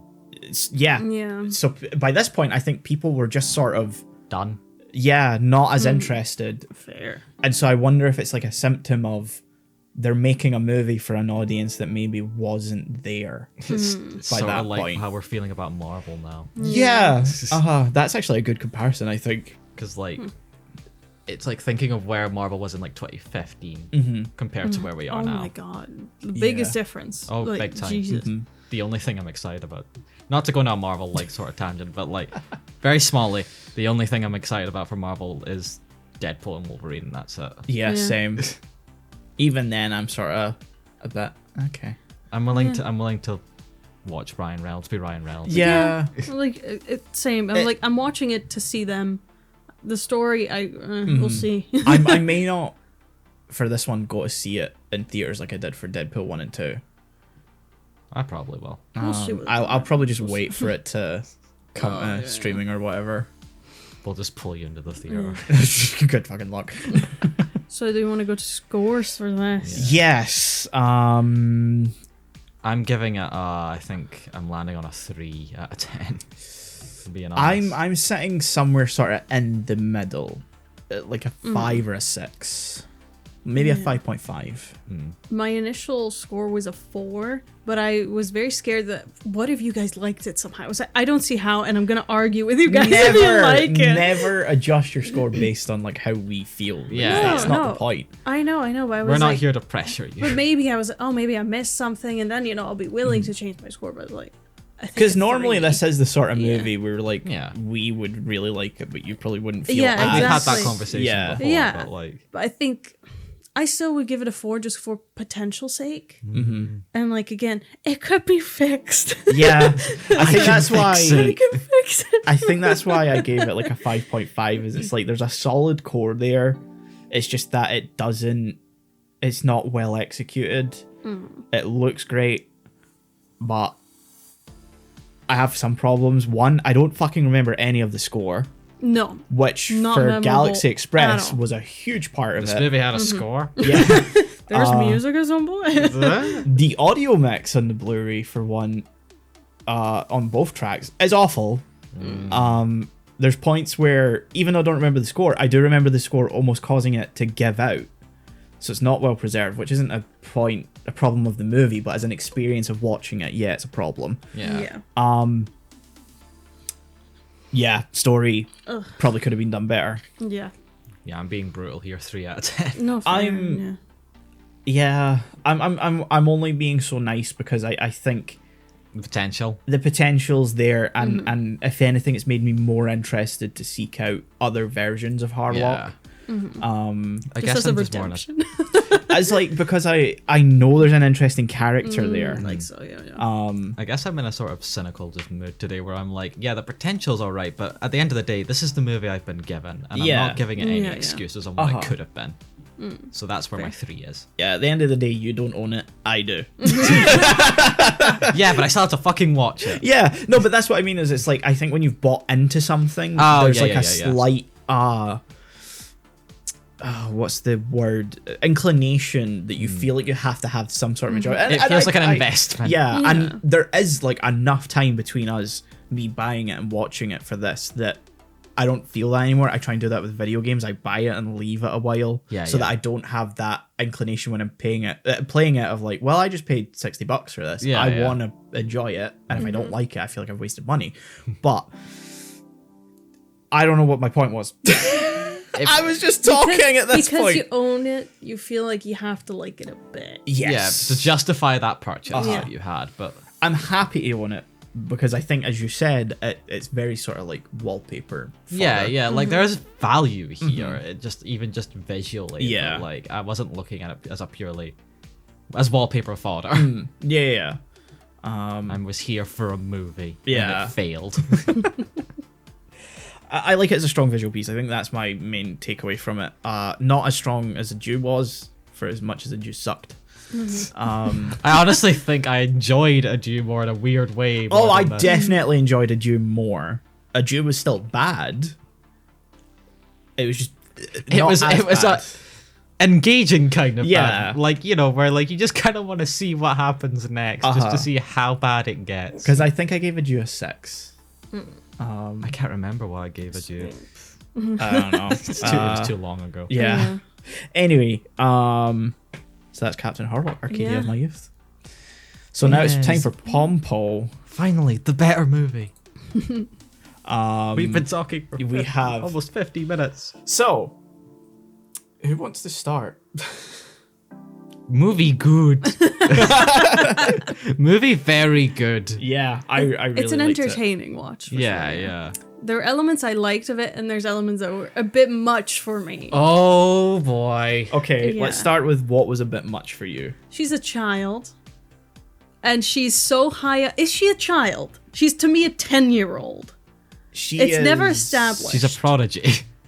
Yeah. So by this point, I think people were just sort of Done. not as interested. Fair. And so I wonder if it's like a symptom of they're making a movie for an audience that maybe wasn't there It's by sort that of like point. how we're feeling about Marvel now. Yeah. That's actually a good comparison, I think. Because, like, it's like thinking of where Marvel was in, like, 2015 compared to where we are Oh now. my god. The biggest difference. Oh, like, big time. Jesus. The only thing I'm excited about, not to go on a Marvel, like, sort of tangent, but, like, very smallly, the only thing I'm excited about for Marvel is Deadpool and Wolverine, and that's it. Yeah, same. Even then, I'm sort of a bit, okay. I'm willing to watch Ryan Reynolds be Ryan Reynolds. Yeah. Like, same. I'm watching it to see them. The story, we'll see. I may not, for this one, go to see it in theaters like I did for Deadpool 1 and 2. I probably will. We'll see what I'll probably just wait for it to come to streaming or whatever. We'll just pull you into the theater. Good fucking luck. So do you want to go to scores for this? Yes. I'm giving it. I think I'm landing on a 3 out of 10. Being honest. I'm sitting somewhere sort of in the middle, like a 5 or a 6, maybe a 5.5. My initial score was a 4, but I was very scared that what if you guys liked it somehow? I was like, I don't see how, and I'm gonna argue with you guys if you like it. Never adjust your score based on like how we feel. Yeah. That's not the point. I know, but I was We're not like, here to pressure you. But maybe I was like, oh, maybe I missed something, and then I'll be willing to change my score. But like, because normally this is the sort of Yeah. movie where like we would really like it, but you probably wouldn't feel. Yeah, as- We've had exactly. that conversation before. Yeah. But like, But I think I still would give it a 4 just for potential sake. Mm-hmm. And like again, it could be fixed. Yeah, I think that's why. I can fix it. I think that's why I gave it like a 5.5. Is it's like there's a solid core there. It's just that it's not well executed. It looks great, but I have some problems. One, I don't fucking remember any of the score, No. which Not for memorable Galaxy Express at all. was a huge part of this it. movie had a score. Yeah. There's music or something. The audio mix on the Blu-ray for one, on both tracks is awful. There's points where, even though I don't remember the score, I do remember the score almost causing it to give out. So it's not well preserved, which isn't a problem of the movie, but as an experience of watching it, yeah, it's a problem. Yeah. Yeah, story probably could have been done better. Yeah. Yeah, I'm being brutal here. 3 out of 10. No, fair, I'm- Yeah, I'm only being so nice because I think The potential. the potential's there, and if anything, it's made me more interested to seek out other versions of Harlock. Yeah. I Just guess as a I'm just more in a redemption. As like because I know there's an interesting character there. Like so, yeah. I guess I'm in a sort of cynical just mood today where I'm like, yeah, the potential's all right, but at the end of the day, this is the movie I've been given, and I'm Yeah. not giving it any Yeah, yeah. excuses on what it could have been. So that's where my 3 is. Yeah, at the end of the day, you don't own it. I do. Yeah, but I still have to fucking watch it. Yeah, no, but that's what I mean. Is it's like I think when you've bought into something, Oh, there's yeah, like yeah, a yeah, yeah. slight what's the word? Inclination that you feel like you have to have some sort of enjoyment. It feels like an investment. Yeah, and there is like enough time between us, me buying it and watching it for this, that I don't feel that anymore. I try and do that with video games. I buy it and leave it a while, so that I don't have that inclination when I'm playing it of like, well, I just paid $60 for this. Yeah, I want to enjoy it, and if I don't like it, I feel like I've wasted money. But I don't know what my point was. I was just talking at this because point. you own it, you feel like you have to like it a bit. Yes. Yeah, to justify that purchase Yeah. that you had, but I'm happy to own it because I think, as you said, it's very sort of like wallpaper. fodder. yeah, like there's value here. It just visually. Yeah. but, like I wasn't looking at it as wallpaper fodder. Yeah. I was here for a movie. Yeah. And it failed. I like it as a strong visual piece. I think that's my main takeaway from it. Not as strong as a Jew was, for as much as a Jew sucked. I honestly think I enjoyed a Jew more in a weird way. Oh, more I than the- definitely enjoyed a Jew more. A Jew was still bad. It was just It was bad. engaging kind of Yeah. bad. Like, you know, where like you just kind of want to see what happens next, just to see how bad it gets. Because I think I gave it you a 6. I can't remember what I gave it you. I don't know. It was too long ago. Yeah. Anyway, so that's Captain Harlock, Arcadia of My Youth. So now it's time for Pompo. Finally, the better movie. We've been talking for almost 50 minutes. So, who wants to start? Movie good. Movie very good. Yeah, I really It's an liked entertaining watch. For Yeah, sure. yeah. There are elements I liked of it, and there's elements that were a bit much for me. Oh boy. Okay, Yeah. let's start with what was a bit much for you. She's a child, and she's so high. Is she a child? She's to me a 10-year-old. It's never established. She's a prodigy.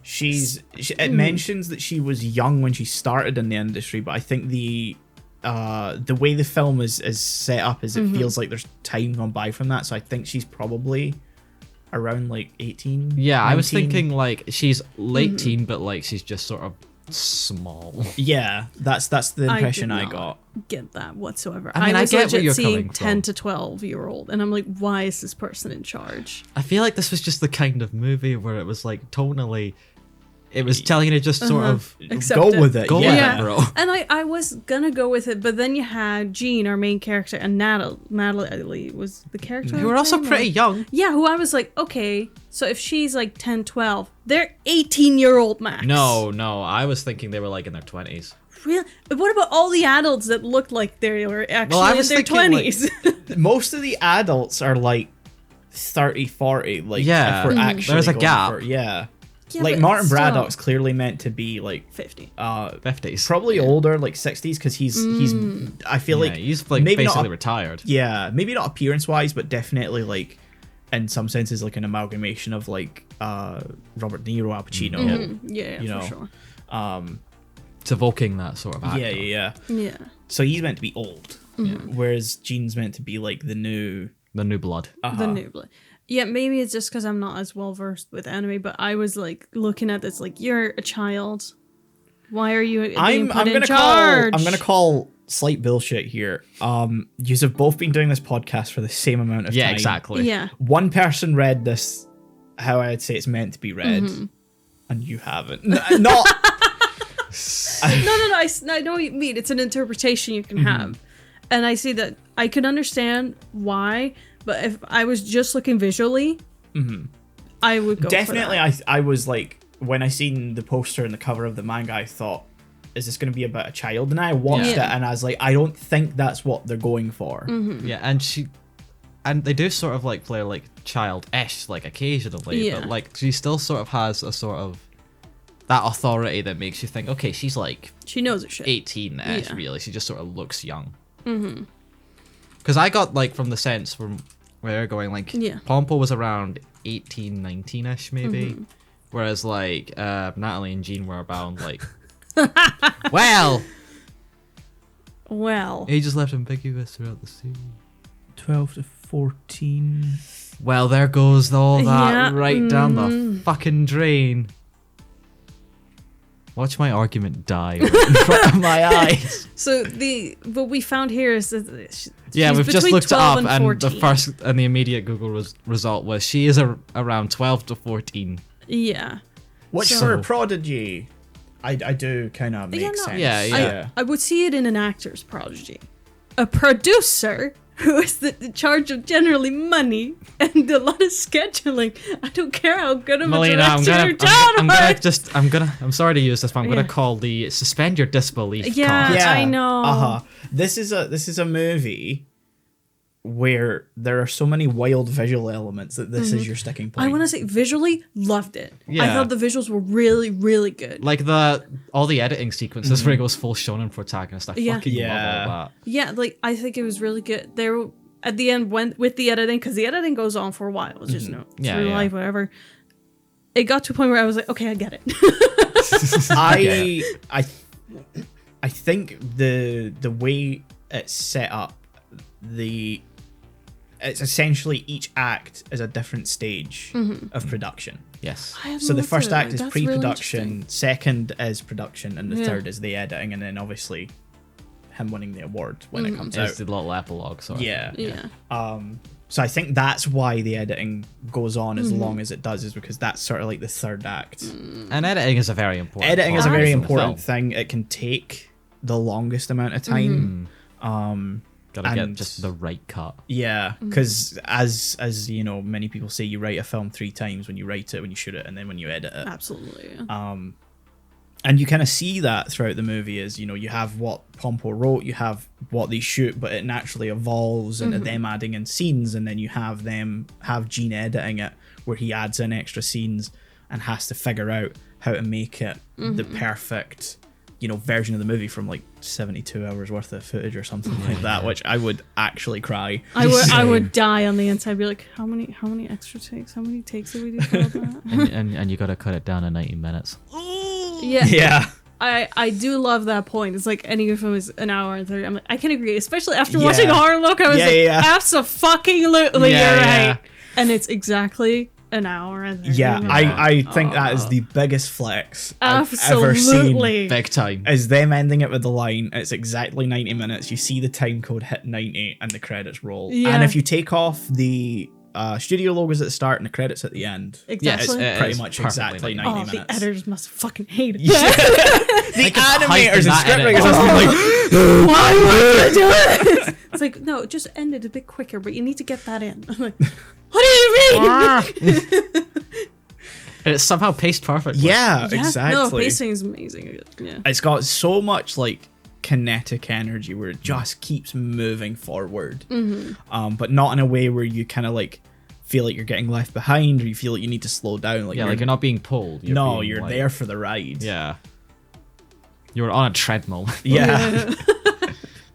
It mentions that she was young when she started in the industry, but I think the way the film is set up is it feels like there's time gone by from that. So I think she's probably around like 18. Yeah, 19. I was thinking like she's late teen, but like she's just sort of small. Yeah, that's the impression I got. Get that whatsoever. I mean, I was get where legit you're seeing coming 10 from. to 12-year-old, and I'm like, why is this person in charge? I feel like this was just the kind of movie where it was like tonally, it was telling you to just sort of Accept go it. with it. go yeah. with it, bro. And I was gonna go with it, but then you had Jean, our main character, and Natalie was the character. Who were also pretty young. Yeah, who I was like, okay, so if she's like 10, 12, they're 18-year-old max. No, I was thinking they were like in their 20s. Really? But what about all the adults that looked like they were actually I in was their thinking, like, 20s? Most of the adults are like 30, 40. Like, Yeah. if we're actually There's a going gap. Yeah, Yeah, like but Martin still. Braddock's clearly meant to be like 50. 50s. probably older, like 60s, because he's I feel Yeah, like he's like maybe basically not retired. yeah, maybe not appearance wise, but definitely like in some senses like an amalgamation of like Robert De Niro, Al Pacino. Yeah, you for know. sure. It's evoking that sort of actor. Yeah. Yeah. So he's meant to be old, whereas Jean's meant to be like the new blood. The new blood. Yeah, maybe it's just because I'm not as well versed with anime, but I was like looking at this like, you're a child. Why are you being put in charge? I'm gonna call slight bullshit here. You have both been doing this podcast for the same amount of time. Yeah, exactly. Yeah. One person read this how I'd say it's meant to be read, and you haven't. Not. No. I know what you mean. It's an interpretation you can have. And I see that I can understand why, but if I was just looking visually, I would go Definitely, for that. I was like, when I seen the poster and the cover of the manga, I thought, is this going to be about a child? And I watched it, and I was like, I don't think that's what they're going for. Yeah, and they do sort of like play like child-ish like occasionally, Yeah. but like she still sort of has a sort of that authority that makes you think, okay, she's like She knows her shit. 18-ish, Yeah. really. She just sort of looks young. Because I got like from the sense from where they're going, like Pompo was around 18, 19-ish maybe, whereas like Natalie and Jean were around like well, ages left ambiguous throughout the series. 12 to 14. Well, there goes all that Yeah, right down the fucking drain. Watch my argument die right in front of my eyes. So what we found here is that Yeah, she's we've just between looked it 12 up, and the 14. first and the immediate Google result was she is around 12 to 14. Yeah. Which So- for a prodigy, I do kind of make Yeah, no. sense. Yeah. I would see it in an actor's prodigy. A producer who is in charge of generally money and a lot of scheduling. I don't care how good of a Melina, director your child I'm sorry to use this, but I'm gonna Yeah. call the suspend your disbelief Yeah. card. I know. This is a movie where there are so many wild visual elements that this is your sticking point. I want to say visually loved it. I Yeah. thought the visuals were really, really good. Like all the editing sequences where it goes full shonen protagonist. I Yeah. fucking love all that. Yeah, like I think it was really good. They were at the end went with the editing because the editing goes on for a while. It's just Yeah, through yeah. life, whatever. It got to a point where I was like, okay, I get it. I think the way it's set up, the it's essentially each act is a different stage of production. Yes. So the first act is pre-production, second is production, and the third is the editing, and then obviously him winning the award when it comes out. It's the little epilogue, sort of. Yeah. So I think that's why the editing goes on as long as it does, is because that's sort of like the third act. And editing is a very important Editing is a part very of the important film. thing. It can take the longest amount of time. Gotta get and- just the right cut. Yeah, because as you know, many people say you write a film 3 times: when you write it, when you shoot it, and then when you edit it. Absolutely. And you kind of see that throughout the movie is, you know, you have what Pompo wrote, you have what they shoot, but it naturally evolves into them adding in scenes, and then you have Gene editing it, where he adds in extra scenes and has to figure out how to make it the perfect, you know, version of the movie from like 72 hours worth of footage or something like that, which I would actually cry. I would die on the inside. Be like, how many extra takes? How many takes did we do for all that? and you gotta cut it down to 90 minutes. Yeah. I do love that point. It's like any film is an hour and 30. I'm like, I can agree, especially after watching Harlock. I was absolutely, you're right. And it's exactly an hour and 30 minutes. I think that is the biggest flex I've ever Absolutely. seen. Big time. Is them ending it with the line, it's exactly 90 minutes. You see the time code hit 90 and the credits roll. Yeah. And if you take off the studio logos at the start and the credits at the end, Exactly. it's pretty much exactly 90 The minutes. editors must fucking hate it. The hype animators in and that scriptwriters edit. must be like, Why would you do it? It's like, no, just end it a bit quicker, but you need to get that in. I'm like, what do you mean? And it's somehow paced perfectly. yeah, exactly. No, pacing is amazing. Yeah. It's got so much like kinetic energy where it just keeps moving forward, but not in a way where you kind of like feel like you're getting left behind, or you feel like you need to slow down. Like Like you're not being pulled. you're like, there for the ride. Yeah. You're on a treadmill. Yeah.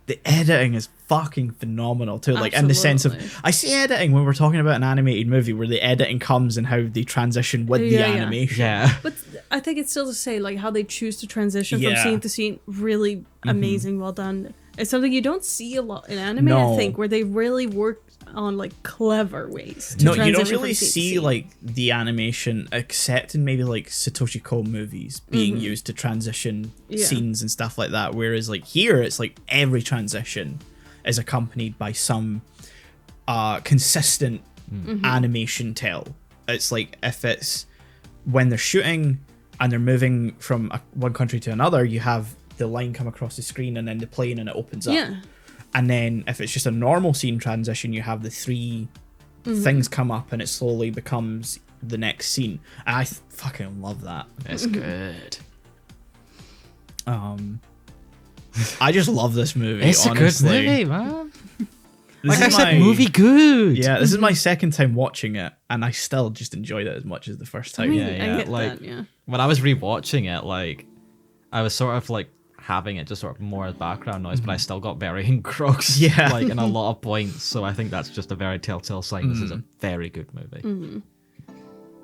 The editing is fucking phenomenal too. Like in the sense of, Absolutely. I say editing when we're talking about an animated movie where the editing comes and how they transition with the Yeah, yeah. animation. Yeah. But I think it's still to say, like, how they choose to transition from Yeah. scene to scene, really amazing, well done. It's something you don't see a lot in anime, No. I think, where they really work on, like, clever ways to No, you transition don't from really scene to see scene. like the animation, except in maybe like Satoshi Kon movies, being used to transition Yeah. scenes and stuff like that. Whereas like here, it's like every transition is accompanied by some consistent animation tell. It's like if it's when they're shooting and they're moving from one country to another, you have the line come across the screen and then the plane and it opens up. Yeah. And then if it's just a normal scene transition, you have the 3 things come up and it slowly becomes the next scene. And I fucking love that. It's good. I just love this movie. It's honestly. a good movie, man. This Like I is said, my- movie good. Yeah, this is my second time watching it, and I still just enjoyed it as much as the first time. Yeah, I yeah. get Like that, yeah. when I was rewatching it, like I was sort of like having it just sort of more as background noise, but I still got very engrossed. Yeah. Like in a lot of points. So I think that's just a very telltale sign. This is a very good movie.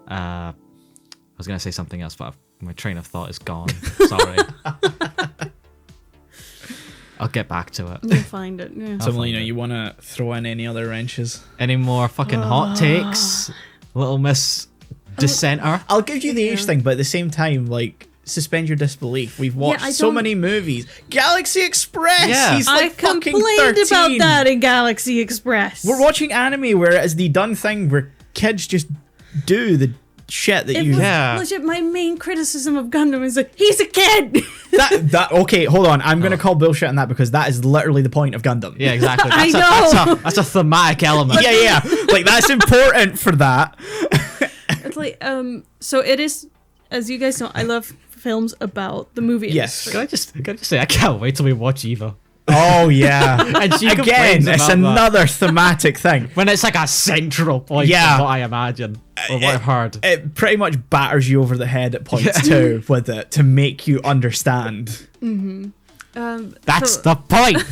I was gonna say something else, but my train of thought is gone. Sorry. I'll get back to it. You'll find it. Yeah. So, Melina, you want to throw in any other wrenches? Any more fucking hot takes? Little Miss Dissenter. I'll give you the age thing, but at the same time, like, suspend your disbelief. We've watched I so don't- many movies. Galaxy Express! Yeah. He's like I fucking complained 13. about that in Galaxy Express. We're watching anime where it's the done thing where kids just do the shit that It you... was Yeah. legit. My main criticism of Gundam is like, he's a kid. Okay, hold on. I'm going to call bullshit on that because that is literally the point of Gundam. Yeah, exactly. I know. That's a thematic element. yeah. Like, that's important for that. It's like, so it is, as you guys know, I love films about the movie Yes. industry. Can I just say I can't wait till we watch Eva. Oh, yeah. And she Again, complains it's about that. another thematic thing. When it's like a central point Yeah. of what I imagine or what I've heard. It pretty much batters you over the head at points too with it to make you understand. That's so- the point.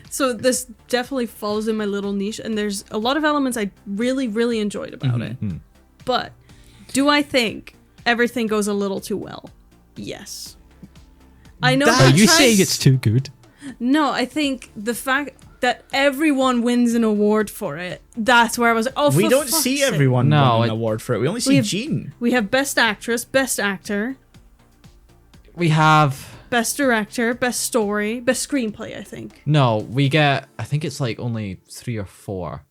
So this definitely falls in my little niche, and there's a lot of elements I really, really enjoyed about it. But do I think everything goes a little too well? Yes. I know That- they Are you tried- saying it's too good? No, I think the fact that everyone wins an award for it, that's where I was like, oh, we don't see everyone win an award for it. We only see Jean. We have Best Actress, Best Actor. We have... Best Director, Best Story, Best Screenplay, I think. No, we get... I think it's like only 3 or 4.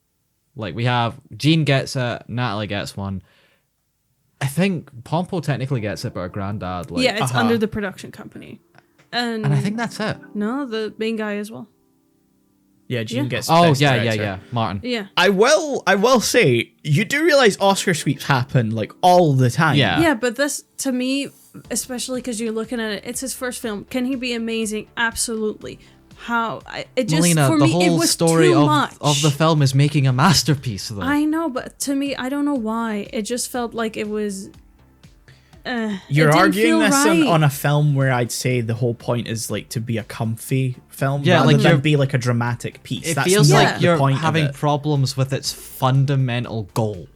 Like, we have... Jean gets it, Natalie gets one. I think Pompo technically gets it, but her granddad... Like, yeah, it's under the production company. And I think that's it. No, the main guy as well. Yeah, Jean gets Oh, Best yeah, Director. Martin. Yeah. I will say, you do realize Oscar sweeps happen, like, all the time. Yeah. Yeah, but this, to me, especially because you're looking at it, it's his first film. Can he be amazing? Absolutely. It just, Melina, for the me, it whole was story too of much. the film is making a masterpiece, though. I know, but to me, I don't know why. It just felt like it was... You're arguing this right. on a film where I'd say the whole point is like to be a comfy film, Yeah, rather like than be like a dramatic piece. It That's feels not like the you're point having of it. problems with its fundamental goal.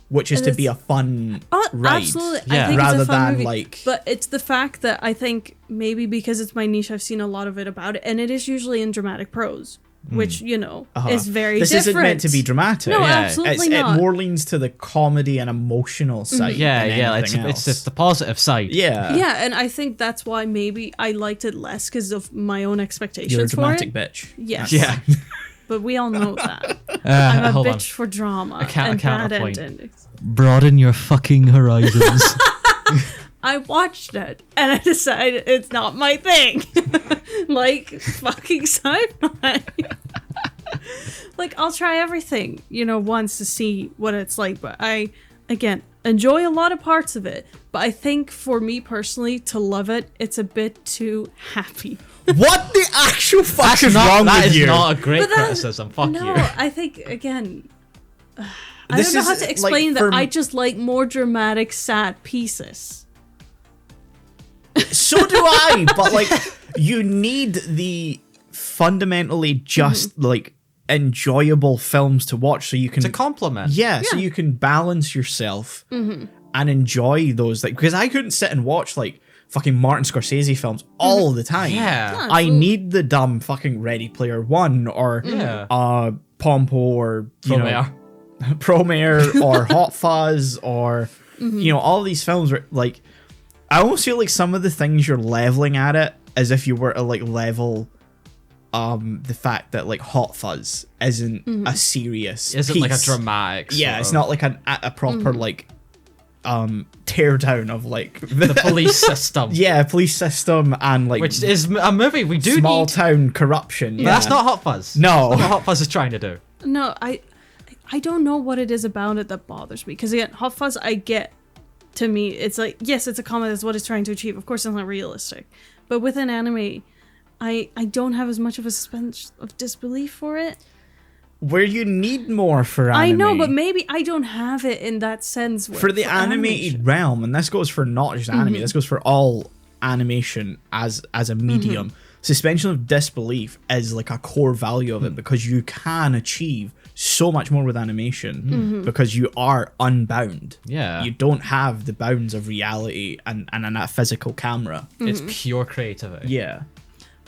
Which is And to it's- be a fun ride. Absolutely. Yeah. I think Rather it's a fun than, movie. like- But it's the fact that I think maybe because it's my niche, I've seen a lot of it about it, and it is usually in dramatic prose, which, is very This different. isn't meant to be dramatic. No, Yeah. absolutely It not. more leans to the comedy and emotional side. Yeah, than yeah, anything it's else. the positive side. Yeah. Yeah, and I think that's why maybe I liked it less because of my own expectations You're a for dramatic it. bitch. Yes. Yeah. But we all know that. I'm a hold on. bitch for drama A and bad counterpoint. endings. Broaden your fucking horizons. I watched it and I decided it's not my thing. Like fucking sci-fi. Like I'll try everything, once to see what it's like. But I, again, enjoy a lot of parts of it. But I think for me personally, to love it, it's a bit too happy. What the actual fuck is wrong that with is you? not a great But that- criticism. Fuck no, you. I think, again, I This don't know how is, to like, explain for that. I m- just like more dramatic, sad pieces. So do I, but like you need the fundamentally just like enjoyable films to watch so you can To compliment. so you can balance yourself and enjoy those, like, because I couldn't sit and watch like fucking Martin Scorsese films all the time. Yeah. I need the dumb fucking Ready Player One or Pompo or Promare or Hot Fuzz or all these films where like I almost feel like some of the things you're leveling at it as if you were to like level the fact that like Hot Fuzz isn't a serious Isn't like a piece. dramatic. Yeah, sort it's of- not like a proper like tear down of like the police system. police system and like Which is a movie we do small need. town corruption. But that's not Hot Fuzz. No. That's not what Hot Fuzz is trying to do. No, I don't know what it is about it that bothers me. Because again, Hot Fuzz, I get. To me, it's like, yes, it's a comedy. That's what it's trying to achieve. Of course, it's not realistic. But with an anime, I don't have as much of a suspension of disbelief for it. where you need more for anime. I know, but maybe I don't have it in that sense. For the animated animation. realm, and this goes for not just anime, this goes for all animation as a medium. Suspension of disbelief is like a core value of it because you can achieve so much more with animation because you are unbound. Yeah. You don't have the bounds of reality and a physical camera. It's pure creativity. Yeah.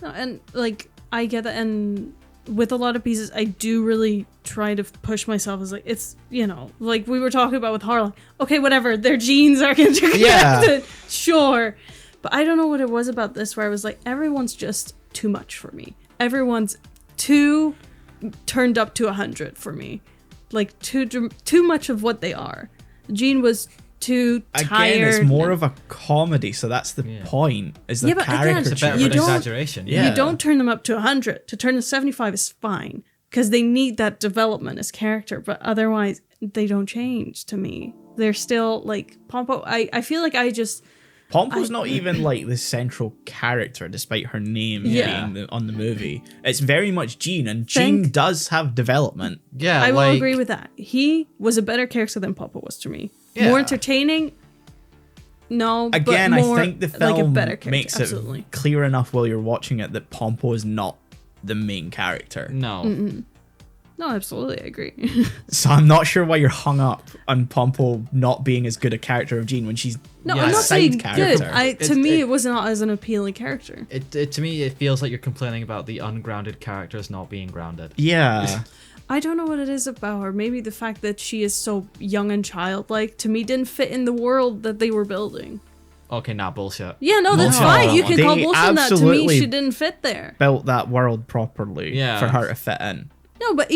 No, and like I get that, and with a lot of pieces, I do really try to push myself as like it's like we were talking about with Harlock. Okay, whatever, their genes are interconnected. Yeah. Sure, but I don't know what it was about this where I was like, everyone's just too much for me. Everyone's too turned up to 100 for me, like too much of what they are. Jean was too tired. Again, it's more of a comedy, so that's the point. Is the Yeah, but again, caricature? It's a bit of You an don't- exaggeration. Yeah. You don't turn them up to 100. To turn to 75 is fine because they need that development as character, but otherwise they don't change to me. They're still like Pompo. I feel like Pompo's not even like the central character, despite her name Yeah. being on the movie. It's very much Jean, and Jean does have development. Yeah, I will like, agree with that. He was a better character than Pompo was to me. Yeah. More entertaining. No, Again, but more I think the like a film better character. makes Absolutely. it clear enough while you're watching it that Pompo is not the main character. No. No, absolutely, I agree. So I'm not sure why you're hung up on Pompo not being as good a character of Jean when she's No, Yeah. I'm not Side saying character. good. To me, it was not as an appealing character. To me, it feels like you're complaining about the ungrounded characters not being grounded. Yeah. I don't know what it is about her. Maybe the fact that she is so young and childlike, to me, didn't fit in the world that they were building. Okay, nah, bullshit. Yeah, no, that's No, fine. You can they call bullshit on that. To me, absolutely she didn't fit there. Built that world properly Yeah. for her to fit in. No, but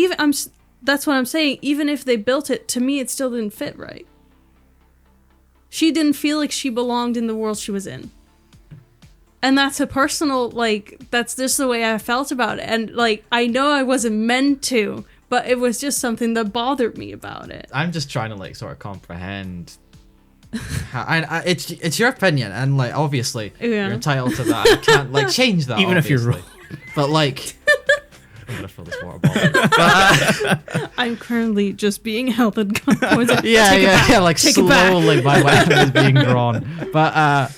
that's what I'm saying. Even if they built it, to me, it still didn't fit right. She didn't feel like she belonged in the world she was in. And that's a personal, that's just the way I felt about it. And, I know I wasn't meant to, but it was just something that bothered me about it. I'm just trying to sort of comprehend. It's your opinion, and obviously Yeah. you're entitled to that. I can't change that. Even if you're obviously. But I'm gonna fill this water bottle. I'm currently just being held at gunpoint. Yeah, Take it back. Take it back. slowly my weapon is being drawn. But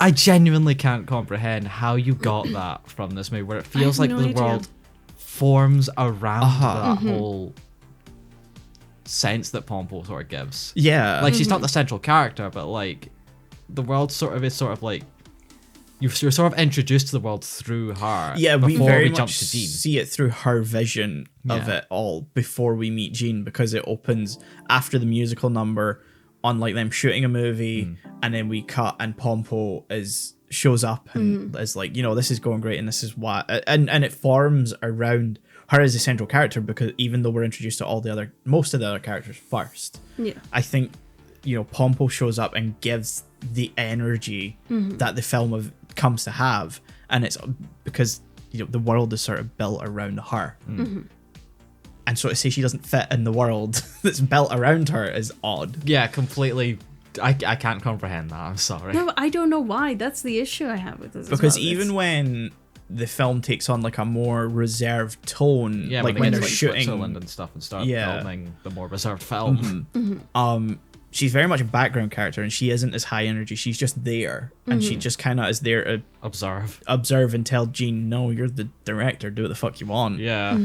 I genuinely can't comprehend how you got that from this movie, where it feels like no the idea. world forms around that Mm-hmm. whole sense that Pompo sort of gives. Yeah. She's not the central character, but the world sort of you're sort of introduced to the world through her. Yeah, we before very jump much to Jean. see it through her vision of Yeah. it all before we meet Jean, because it opens after the musical number on them shooting a movie, and then we cut and Pompo shows up and is this is going great and this is what, and it forms around her as a central character, because even though we're introduced to most of the other characters first, Yeah. I think Pompo shows up and gives the energy that the film comes to have, and it's because the world is sort of built around her, and so to say she doesn't fit in the world that's built around her is odd. Yeah, completely. I can't comprehend that. I'm sorry. No, I don't know why. That's the issue I have with this. as Because well. even when the film takes on a more reserved tone, Yeah, when they they're get to shooting, Switzerland and stuff and start Yeah. filming the more reserved film. she's very much a background character, and she isn't as high energy. She's just there, and she just kind of is there to Observe. and tell Jean, no, you're the director, do what the fuck you want. Yeah.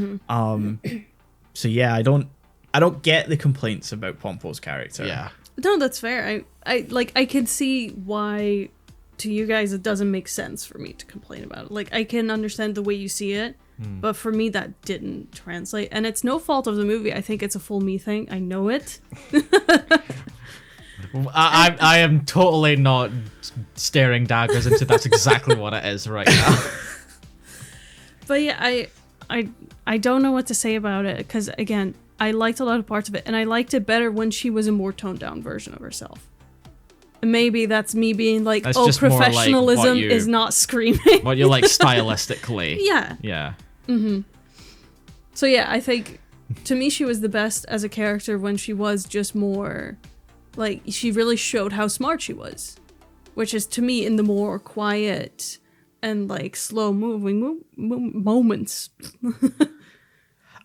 So yeah, I don't get the complaints about Pompo's character. Yeah. No, that's fair. I can see why to you guys it doesn't make sense for me to complain about it. I can understand the way you see it, but for me that didn't translate, and it's no fault of the movie. I think it's a full me thing. I know it. I am totally not staring daggers into that's exactly what it is right now. But yeah, I don't know what to say about it, because again, I liked a lot of parts of it, and I liked it better when she was a more toned down version of herself. And maybe that's me being That's just more like professionalism what you- is not screaming. What you like stylistically. Yeah. Yeah. So yeah, I think to me she was the best as a character when she was just more she really showed how smart she was, which is to me in the more quiet and slow moving moments.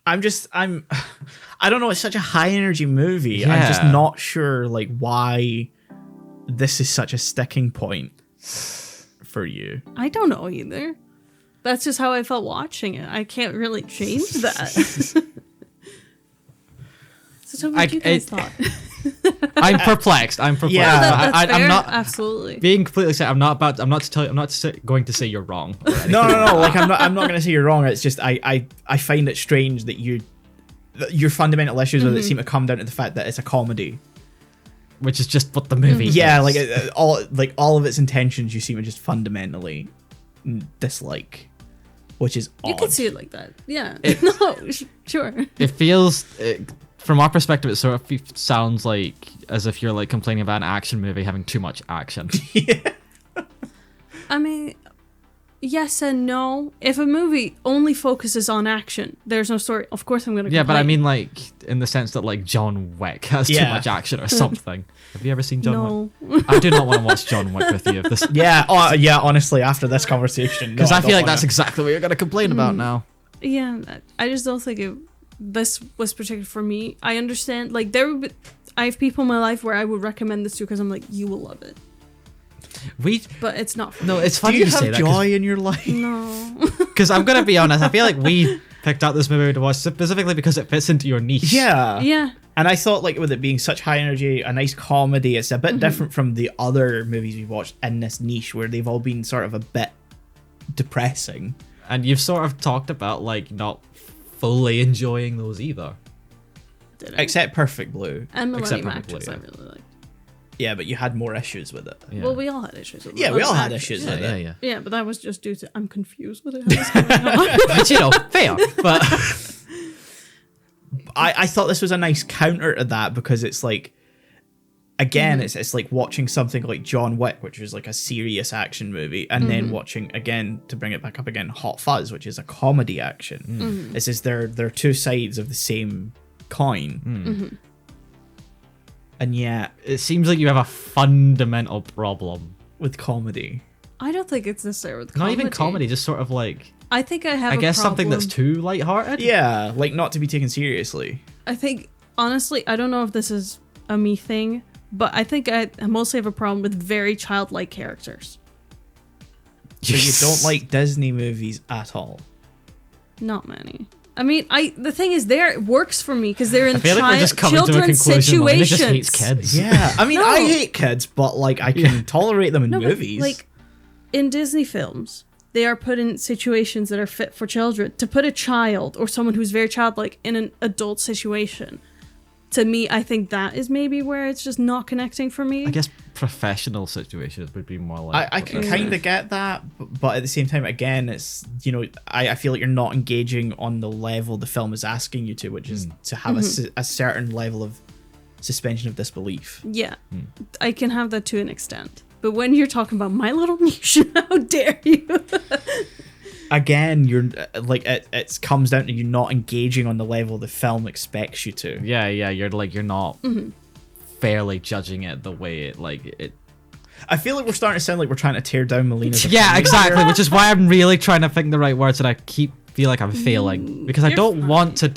I don't know, it's such a high energy movie. I'm just Yeah. not sure why this is such a sticking point for you. I don't know either. That's just how I felt watching it. I can't really change that. So tell me what you guys thought. I'm perplexed. Yeah. That's I'm fair. not Absolutely. being completely sad. I'm not going to say you're wrong. No. I'm not going to say you're wrong. It's just I find it strange that your fundamental issues with it seem to come down to the fact that it's a comedy. Which is just what the movie Yeah, is. all of its intentions you seem to just fundamentally dislike, which is odd. You could see it like that. Yeah. Sure. It feels, from our perspective, it sort of sounds as if you're complaining about an action movie having too much action. I mean, yes and no. If a movie only focuses on action, there's no story. Of course, I'm gonna. Yeah, but I complain. mean, in the sense that John Wick has too Yeah. much action or something. Have you ever seen John Wick? no. I do not want to watch John Wick with you. Yeah, honestly, after this conversation, Because I feel like that's exactly what you're going to complain about now. Yeah, I just don't think this was particular for me. I understand. I have people in my life where I would recommend this to because I'm you will love it. But it's not for me. It's Do funny you you say have that. joy in your life? No. Because I'm going to be honest, I feel like we picked out this movie to watch specifically because it fits into your niche. Yeah. Yeah. And I thought, like, with it being such high energy, a nice comedy, it's a bit different from the other movies we've watched in this niche, where they've all been sort of a bit depressing. And you've sort of talked about, like, not fully enjoying those either. Except Perfect Blue. And Except Millennium Perfect Actress, Blue, I yeah. really liked. Yeah, but you had more issues with it. Yeah. Well, we all had issues with it. Yeah, we all had Millennium issues Actress. with it. Yeah. Yeah, but that was just due to I'm confused with it. What's going on? But, you know, fair. But I thought this was a nice counter to that, because it's like, again, it's like watching something like John Wick, which is like a serious action movie, and then watching, again, to bring it back up again, Hot Fuzz, which is a comedy action. It's just they're two sides of the same coin. And yet, it seems like you have a fundamental problem. with comedy. I don't think it's necessarily with Not comedy. even comedy, just sort of like, I think I have I a guess something that's problem. too lighthearted. Yeah, like not to be taken seriously. I think, honestly, I don't know if this is a me thing, but I think I mostly have a problem with very childlike characters. So you don't like Disney movies at all. Not many. I mean, the thing is, it works for me because they're in I feel like we're just coming to a children's conclusion. Melina situations. just hates kids. Yeah, I mean, No. I hate kids, but like I can tolerate them in No, but, movies. like in Disney films, they are put in situations that are fit for children. To put a child or someone who's very childlike in an adult situation, to me, I think that is maybe where it's just not connecting for me. I guess professional situations would be more like. I can kind of get that, but at the same time, again, it's, you know, I feel like you're not engaging on the level the film is asking you to, which is to have a certain level of suspension of disbelief. Yeah, I can have that to an extent. But when you're talking about My Little Niche, how dare you? Again, you're like it comes down to you not engaging on the level the film expects you to. Yeah, you're not fairly judging it the way it. I feel like we're starting to sound like we're trying to tear down Melina's Yeah, opinion. exactly. Which is why I'm really trying to think the right words, and I feel like I'm failing because I You're don't fine. want to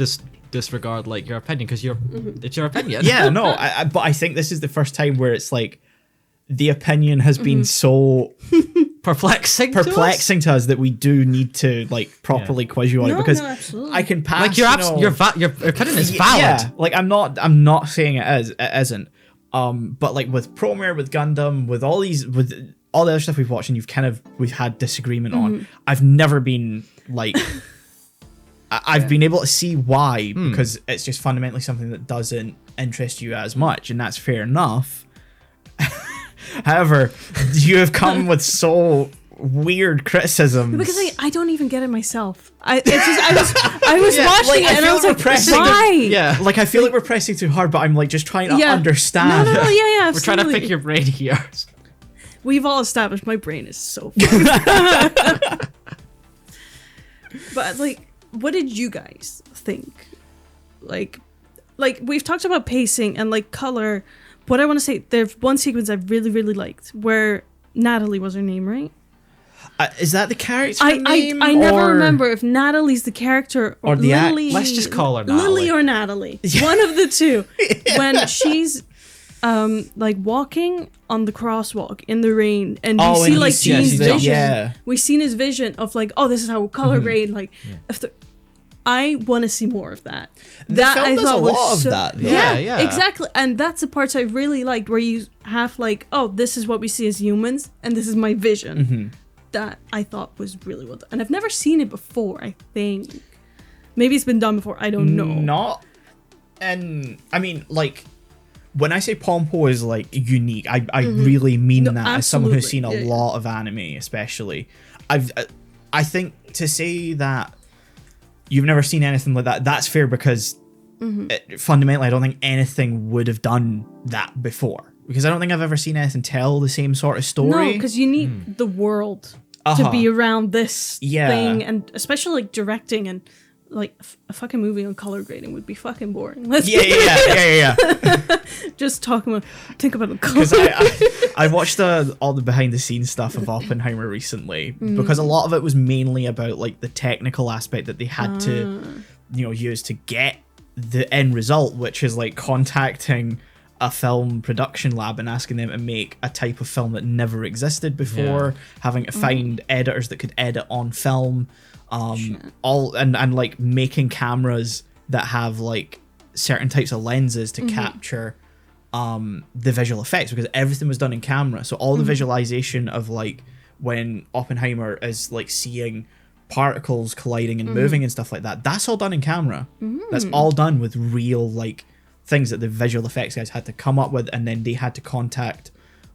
disregard like your opinion because it's your opinion. Yeah, no, but I think this is the first time where it's like the opinion has been so perplexing to us that we do need to like properly quiz you on it, No, because no, absolutely. I can pass Like your opinion is valid. Yeah, like I'm not saying it isn't. But like with Promare, with Gundam, with all the other stuff we've watched and we've had disagreement on, I've never been like I've been able to see why, because it's just fundamentally something that doesn't interest you as much, and that's fair enough. However, you have come with so weird criticisms. Because I don't even get it myself. I was watching like, it and I was like, pressing why? Yeah. Like I feel like we're pressing too hard, but I'm like just trying to understand. No, yeah, We're trying to absolutely. pick your brain here. We've all established my brain is so fucked. But like, what did you guys think? Like we've talked about pacing and like color. What I want to say, there's one sequence I really, really liked where Natalie was her name, right? Is that the character I never or- remember if Natalie's the character or the act- Lily. Let's just call her Natalie. Lily or Natalie. One of the two. When she's like walking on the crosswalk in the rain and we see like Jean's vision. Yeah. We've seen his vision of like, oh, this is how color grade like I want to see more of that. That film I does thought a was lot of so- that, though. Yeah. exactly. And that's the parts I really liked, where you have like, oh, this is what we see as humans, and this is my vision. That I thought was really well done, and I've never seen it before. I think maybe it's been done before. I don't know. Not, and I mean, like when I say Pompo is like unique, I really mean that as someone who's seen a absolutely. Yeah. lot of anime, especially. I think to say that you've never seen anything like that, that's fair, because fundamentally I don't think anything would have done that before, because I don't think I've ever seen anything tell the same sort of story. No, because you need the world to be around this thing, and especially like directing and like a fucking movie on color grading would be fucking boring. Let's Yeah. just think about the color. Because I watched all the behind the scenes stuff of Oppenheimer recently, because a lot of it was mainly about like the technical aspect that they had to, use to get the end result, which is like contacting a film production lab and asking them to make a type of film that never existed before, having to find editors that could edit on film, all and like making cameras that have like certain types of lenses to capture the visual effects, because everything was done in camera. So all the visualization of like when Oppenheimer is like seeing particles colliding and moving and stuff like that, that's all done in camera. That's all done with real like things that the visual effects guys had to come up with, and then they had to contact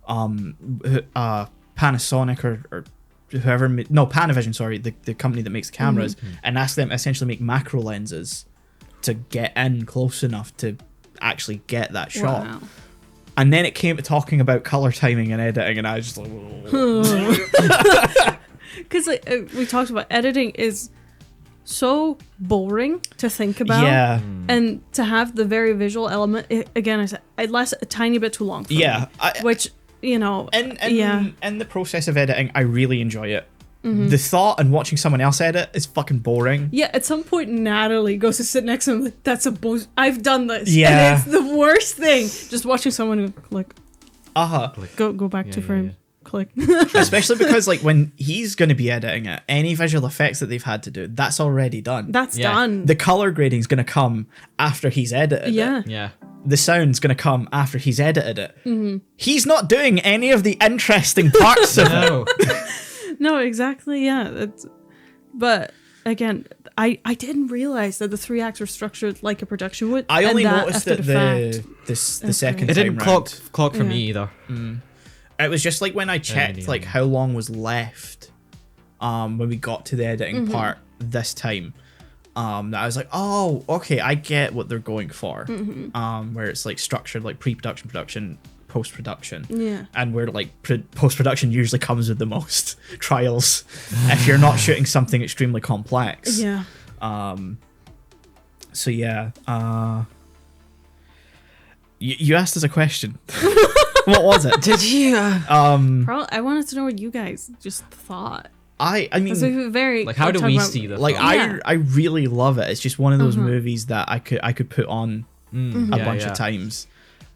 Panasonic or whoever Panavision, sorry, the company that makes the cameras, and ask them to essentially make macro lenses to get in close enough to actually get that shot. Wow. And then it came to talking about color timing and editing, and I was just like, because we talked about editing is so boring to think about, and to have the very visual element, again, it lasts a tiny bit too long for me, which, you know, in the process of editing, I really enjoy it. The thought and watching someone else edit is fucking boring. Yeah, at some point Natalie goes to sit next to him like, that's a I've done this. Yeah. And it's the worst thing. Just watching someone click. Go back to frame. Click. Especially because like when he's going to be editing it, any visual effects that they've had to do, that's already done. That's done. The color grading is going to come after he's edited it. Yeah. The sound's going to come after he's edited it. He's not doing any of the interesting parts of it. No, exactly. Yeah. But again, I didn't realize that the 3 acts were structured like a production would. I only noticed it the the second It time didn't round. clock for me either. It was just like when I checked like how long was left when we got to the editing part this time, that I was like, oh, okay, I get what they're going for. Where it's like structured like pre-production, production, post-production. Yeah. And where like post-production usually comes with the most trials if you're not shooting something extremely complex. Yeah. So yeah, you asked us a question. What was it? Did you? I wanted to know what you guys just thought. I mean, So very Like, how do we see this? like Yeah. I really love it. It's just one of those movies that I could put on a bunch of times.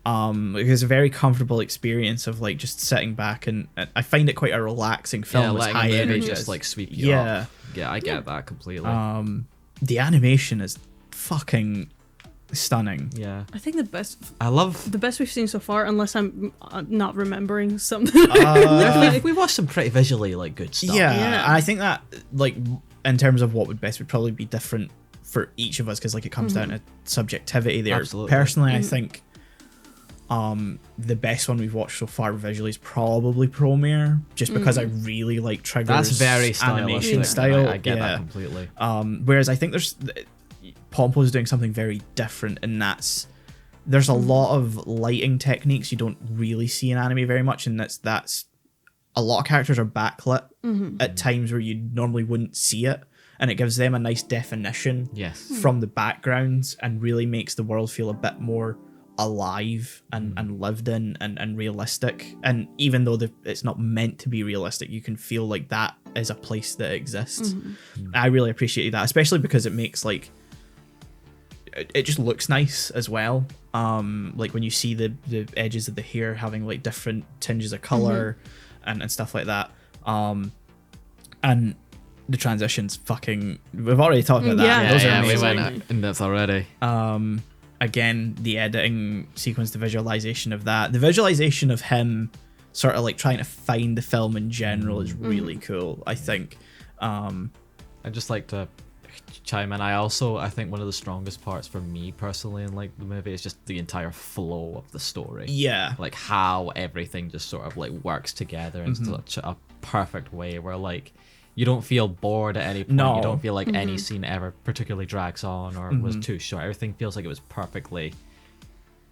It's a very comfortable experience of like just sitting back, and I find it quite a relaxing film. It's letting high a movie energy. just like sweep you up. Yeah, I get that completely. The animation is fucking stunning. Yeah. I think the best we've seen so far, unless I'm not remembering something. We watched some pretty visually like good stuff. Yeah, Yeah. and I think that like in terms of what would best would probably be different for each of us, because like it comes down to subjectivity there. Absolutely. Personally, I think the best one we've watched so far visually is probably Promare, just because I really like Trigger's That's very animation stylistic. style. I get that completely. Whereas I think Pompo's doing something very different, and there's a lot of lighting techniques you don't really see in anime very much, and that's a lot of characters are backlit at times where you normally wouldn't see it, and it gives them a nice definition from the backgrounds and really makes the world feel a bit more alive and lived in and realistic. And even though it's not meant to be realistic, you can feel like that is a place that exists. I really appreciate that, especially because it makes like it just looks nice as well. Like when you see the edges of the hair having like different tinges of color and stuff like that. And the transitions fucking, we've already talked about that. Those are amazing. We went in depth already. Again, the editing sequence, the visualization of that, the visualization of him sort of like trying to find the film in general is really cool, I think. I'd just like to chime in. I think one of the strongest parts for me personally in like the movie is just the entire flow of the story. Yeah. Like how everything just sort of like works together in such a perfect way where like you don't feel bored at any point. No. You don't feel like any scene ever particularly drags on or was too short. Everything feels like it was perfectly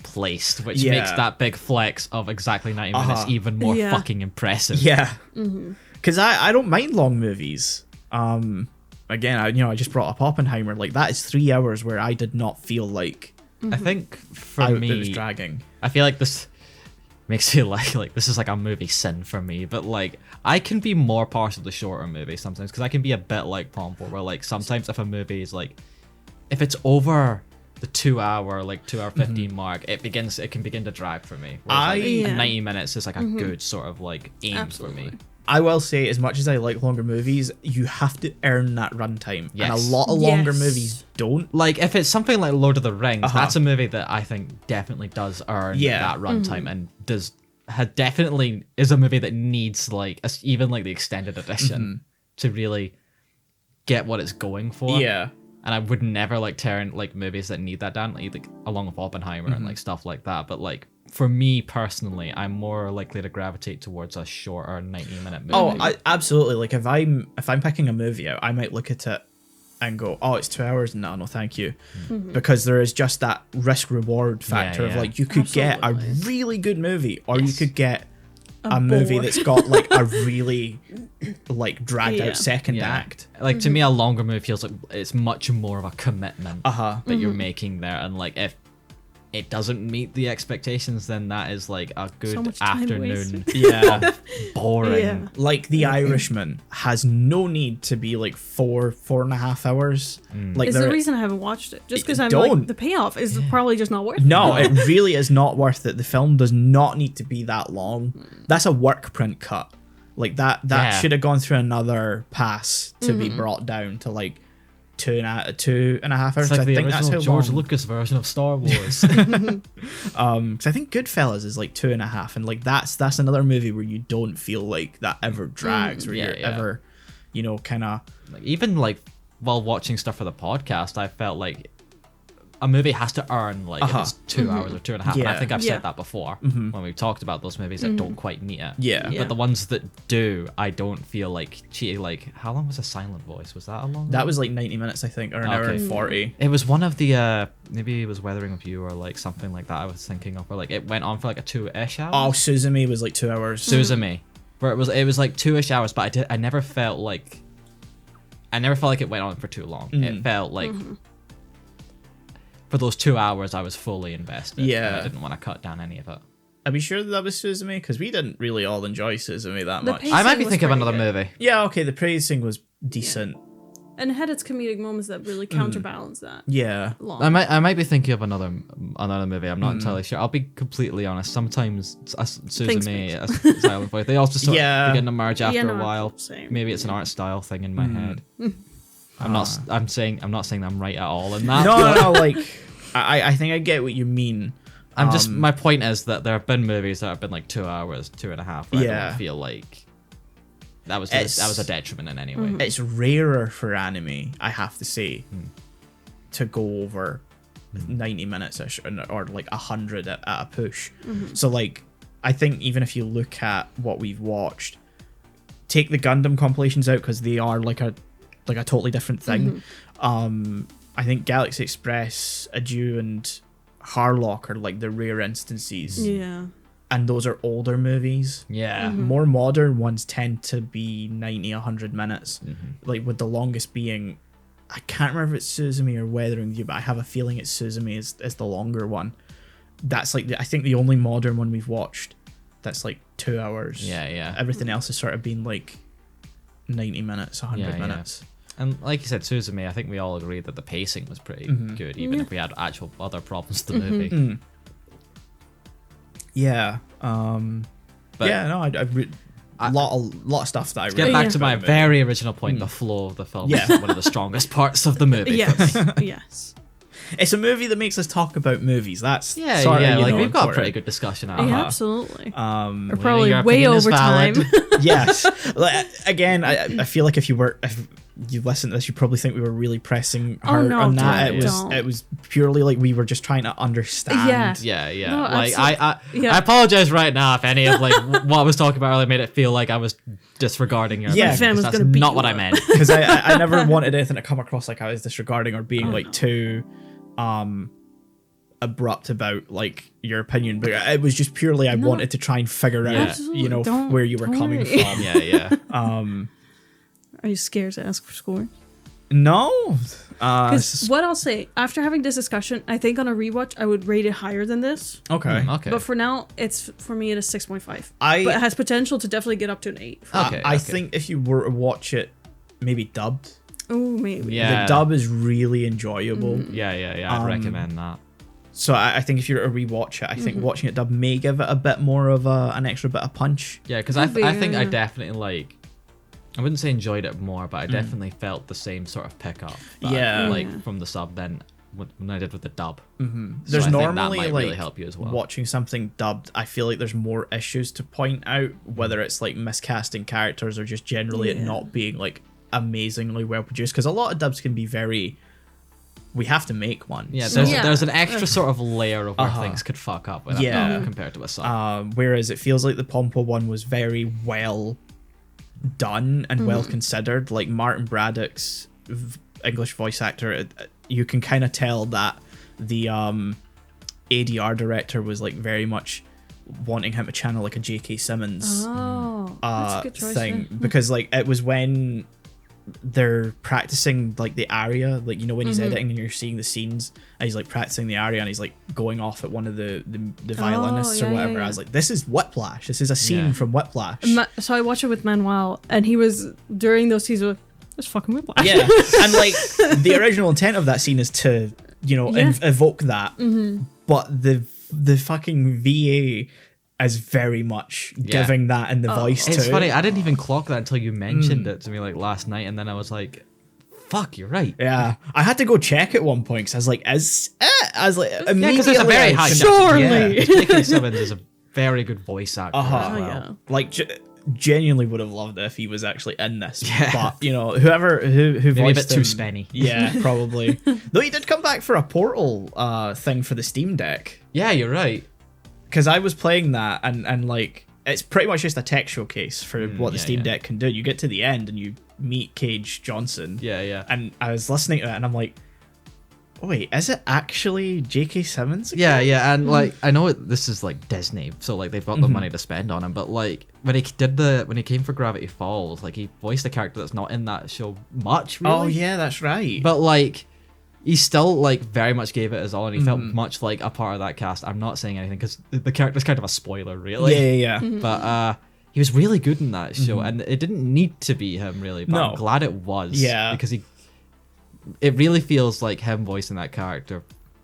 placed, which makes that big flex of exactly 90 minutes even more fucking impressive. Yeah. Because I don't mind long movies. Again, I just brought up Oppenheimer. Like, that is 3 hours where I did not feel like I think for me, it was dragging. I feel like this makes it like this is like a movie sin for me, but like I can be more partial to shorter movies sometimes because I can be a bit like Pompo, where like sometimes if a movie is like, if it's over the 2 hour 15 mark, it can begin to drag for me. Whereas, like, 90 minutes is like a good sort of like aim for me. I will say, as much as I like longer movies, you have to earn that runtime. Yes. And a lot of longer Yes. movies don't. Like, if it's something like Lord of the Rings, that's a movie that I think definitely does earn that runtime and definitely is a movie that needs, like, even, like, the extended edition to really get what it's going for. Yeah. And I would never, like, turn, like, movies that need that down, like along with Oppenheimer and, like, stuff like that. But, like, for me personally, I'm more likely to gravitate towards a shorter 90-minute movie. Oh, absolutely. Like, if I'm picking a movie out, I might look at it and go, oh, it's 2 hours. No, thank you. Because there is just that risk reward factor of, like, you could get a really good movie, or you could get a movie bore. that's got, like, a really, like, dragged out second act. Like, to me, a longer movie feels like it's much more of a commitment Uh-huh. that you're making there. And, like, if it doesn't meet the expectations, then that is, like, a good much time afternoon. wasted. Yeah. Boring. Yeah. Like, The Irishman has no need to be, like, 4.5 hours. Like, Is there- the reason I haven't watched it. Just because I'm Don't. like, the payoff is probably just not worth it. No, it really is not worth it. The film does not need to be that long. That's a work print cut. Like, that Yeah. should have gone through another pass to be brought down to, like, 2.5 hours. It's like I the think that's how original George long. Lucas version of Star Wars. Because I think Goodfellas is like 2.5, and like that's another movie where you don't feel like that ever drags, where you're ever, kind of. Like, even, like, while watching stuff for the podcast, I felt like a movie has to earn, like, if it's 2 hours or 2.5. And I Yeah. think I've Yeah. said that before when we've talked about those movies that don't quite meet it. Yeah. Yeah. But the ones that do, I don't feel like cheating. Like, how long was A Silent Voice? Was that a long That one? was like 90 minutes, I think, or an hour and 40. It was one of the, maybe it was Weathering with You or, like, something like that I was thinking of, where, like, it went on for, like, a 2-ish hours. Oh, Suzume was like 2 hours. Suzume. Where it was like 2-ish hours, but I never felt like it went on for too long. It felt like for those 2 hours I was fully invested. Yeah. And I didn't want to cut down any of it. Are we sure that was Suzume? Because we didn't really all enjoy Suzume that The much. pace- I might be was thinking of pretty another good. movie. Yeah, okay, the praising was decent. And it had its comedic moments that really counterbalance that. Yeah. Long. I might be thinking of another movie. I'm not entirely sure. I'll be completely honest. Sometimes Suzume, a Silent Voice, they all just start beginning to merge after no, a while. same. Maybe it's an art style thing in my head. I'm not saying I'm right at all in that. No, like, I think I get what you mean. I'm just, my point is that there have been movies that have been like 2 hours, 2.5. Where I Yeah. don't feel like that was a detriment in any way. It's rarer for anime, I have to say, to go over 90 minutes or like 100 at a push. So, like, I think even if you look at what we've watched, take the Gundam compilations out because they are like a totally different thing. I think Galaxy Express, Adieu, and Harlock are like the rare instances, Yeah. and those are older movies. Yeah. More modern ones tend to be 90, 100 minutes. Like, with the longest being, I can't remember if it's Suzume or Weathering with You, but I have a feeling it's Suzume is the longer one. That's like, I think the only modern one we've watched that's like 2 hours. Yeah. Everything else has sort of been like 90 minutes, 100 Yeah. minutes. And like you said, Suzume, I think we all agreed that the pacing was pretty good, even if we had actual other problems with the movie. Yeah. But yeah, no, a lot of stuff that I get really back liked to my about it. very original point, the flow of the film Yeah. is one of the strongest parts of the movie. Yes. Yes. It's a movie that makes us talk about movies. That's Yeah, sort of, yeah. you Like, know, we've got a important. pretty good discussion out of Yeah, it. absolutely. Um, We're probably your way opinion is over time. valid. yes. Like, again, I feel like if you listened to this, you probably think we were really pressing Oh, hard no, on that. don't. It was purely like we were just trying to understand. Yeah. Yeah. No, Like, absolutely. I apologize right now if any of like what I was talking about earlier made it feel like I was disregarding your Yeah, opinion, fan was because gonna that's beat not you what I up. meant. Because I never wanted anything to come across like I was disregarding or being like too abrupt about like your opinion, but it was just purely I wanted to try and figure out, Absolutely. you know, Don't where you were coming worry. from. Yeah. Are you scared to ask for scores? No. Because what I'll say, after having this discussion, I think on a rewatch, I would rate it higher than this. Okay. Okay. But for now, it's for me at a 6.5. I- But it has potential to definitely get up to an 8. Okay. I think if you were to watch it, maybe dubbed, Oh, maybe. Yeah. the dub is really enjoyable. Yeah. I'd recommend that. So I think if you're to rewatch it, I think watching it dub may give it a bit more of an extra bit of punch. Yeah, because I think I definitely like. I wouldn't say enjoyed it more, but I definitely felt the same sort of pickup. From the sub than when I did with the dub. There's so normally that might like really help you as well. Watching something dubbed, I feel like there's more issues to point out, whether it's like miscasting characters or just generally it not being like amazingly well produced. Because a lot of dubs can be very. We have to make one. Yeah, there's an extra sort of layer of where things could fuck up with a dub compared to a sub. Whereas it feels like the Pompo one was very well done and well considered. Like Martin Braddock's English voice actor, you can kind of tell that the ADR director was like very much wanting him to channel like a J.K. Simmons that's a good choice thing, because like it was when they're practicing like the aria, like, you know, when he's editing and you're seeing the scenes and he's like practicing the aria and he's like going off at one of the violinists or whatever. I was like, this is Whiplash, this is a scene from Whiplash. So I watched it with Manuel, and he was during those scenes it's fucking Whiplash. Yeah. And like the original intent of that scene is to, you know, evoke that, but the fucking VA is very much giving that in the voice too. It's funny, I didn't even clock that until you mentioned it to me like last night, and then I was like, fuck, you're right. Yeah, I had to go check at one point because I was like, because there's a very high surely. J.K. Simmons is a very good voice actor as well. Like genuinely would have loved it if he was actually in this. But you know, who voiced maybe a bit him, too spenny. Yeah, probably. Though he did come back for a Portal thing for the Steam Deck. Yeah, you're right. Because I was playing that and like it's pretty much just a tech showcase for what the Steam Deck can do. You get to the end and you meet Cage Johnson. Yeah. And I was listening to it and I'm like, oh, wait, is it actually J.K. Simmons again? Yeah, and like I know this is like Disney, so like they've got the money to spend on him, but like when he came for Gravity Falls, like he voiced a character that's not in that show much, really. Oh yeah, that's right. But like he still like very much gave it his all, and he felt much like a part of that cast. I'm not saying anything because the character's kind of a spoiler, really. Yeah. But he was really good in that show, and it didn't need to be him, really. But I'm glad it was. Yeah, because it really feels like him voicing that character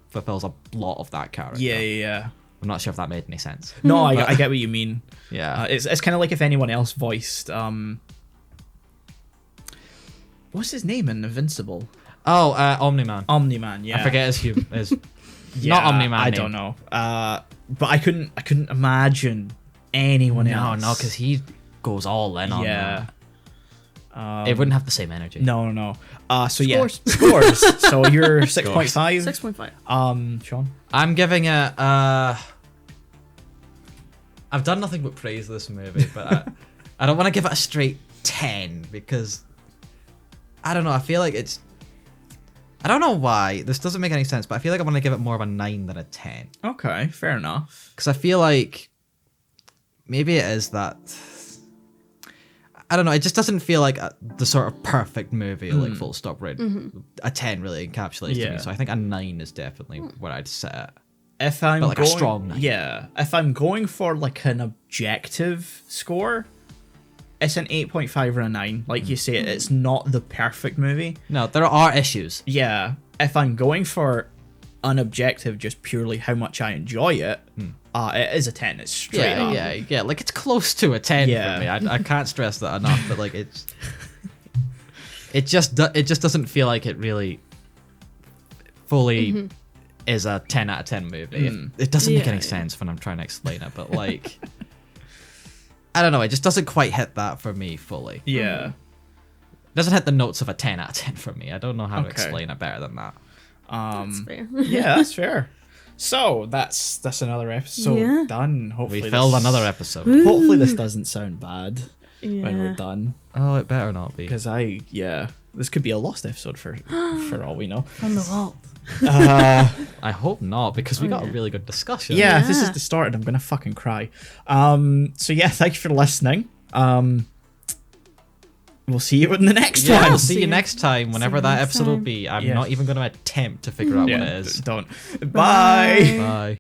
fulfills a lot of that character. Yeah. I'm not sure if that made any sense. No, I get what you mean. Yeah, it's kind of like if anyone else voiced what's his name in Invincible? Oh, Omni-Man. Omni-Man, yeah. I forget his not Omni-Man. I don't know. But I couldn't imagine anyone else. No, because he goes all in on that. It wouldn't have the same energy. No. So Scores. Scores. So you're 6.5. 6.5. Shaun? I'm giving it. I've done nothing but praise this movie, but I don't want to give it a straight 10 because I don't know. I feel like it's. I don't know why this doesn't make any sense, but I feel like I want to give it more of a 9 than a 10. Okay, fair enough. Because I feel like maybe it is that. I don't know. It just doesn't feel like the sort of perfect movie, like full stop. Right, a 10 really encapsulates to me. So I think a 9 is definitely where I'd set it. If I'm but like a strong 9. Yeah, if I'm going for like an objective score, it's an 8.5 or a 9. Like you say, it's not the perfect movie. No, there are issues. Yeah, if I'm going for an objective, just purely how much I enjoy it, it is a 10. It's straight up. Yeah. Like it's close to a 10 for me. I can't stress that enough. But like it just doesn't feel like it really fully is a 10 out of 10 movie. It doesn't make any sense when I'm trying to explain it. But like. I don't know, it just doesn't quite hit that for me fully. Yeah. It doesn't hit the notes of a 10 out of 10 for me. I don't know how to explain it better than that. That's fair. Yeah, that's fair. So that's another episode done. Hopefully we filled another episode. Hopefully this doesn't sound bad when we're done. Oh, it better not be. Because this could be a lost episode for all we know. From the vault. I hope not, because we got a really good discussion. Yeah, if this is the start and I'm gonna fucking cry. So yeah, thank you for listening. We'll see you in the next one. We'll see you next time, whenever that episode will be. I'm not even gonna attempt to figure out what it is. Don't. Bye. Bye.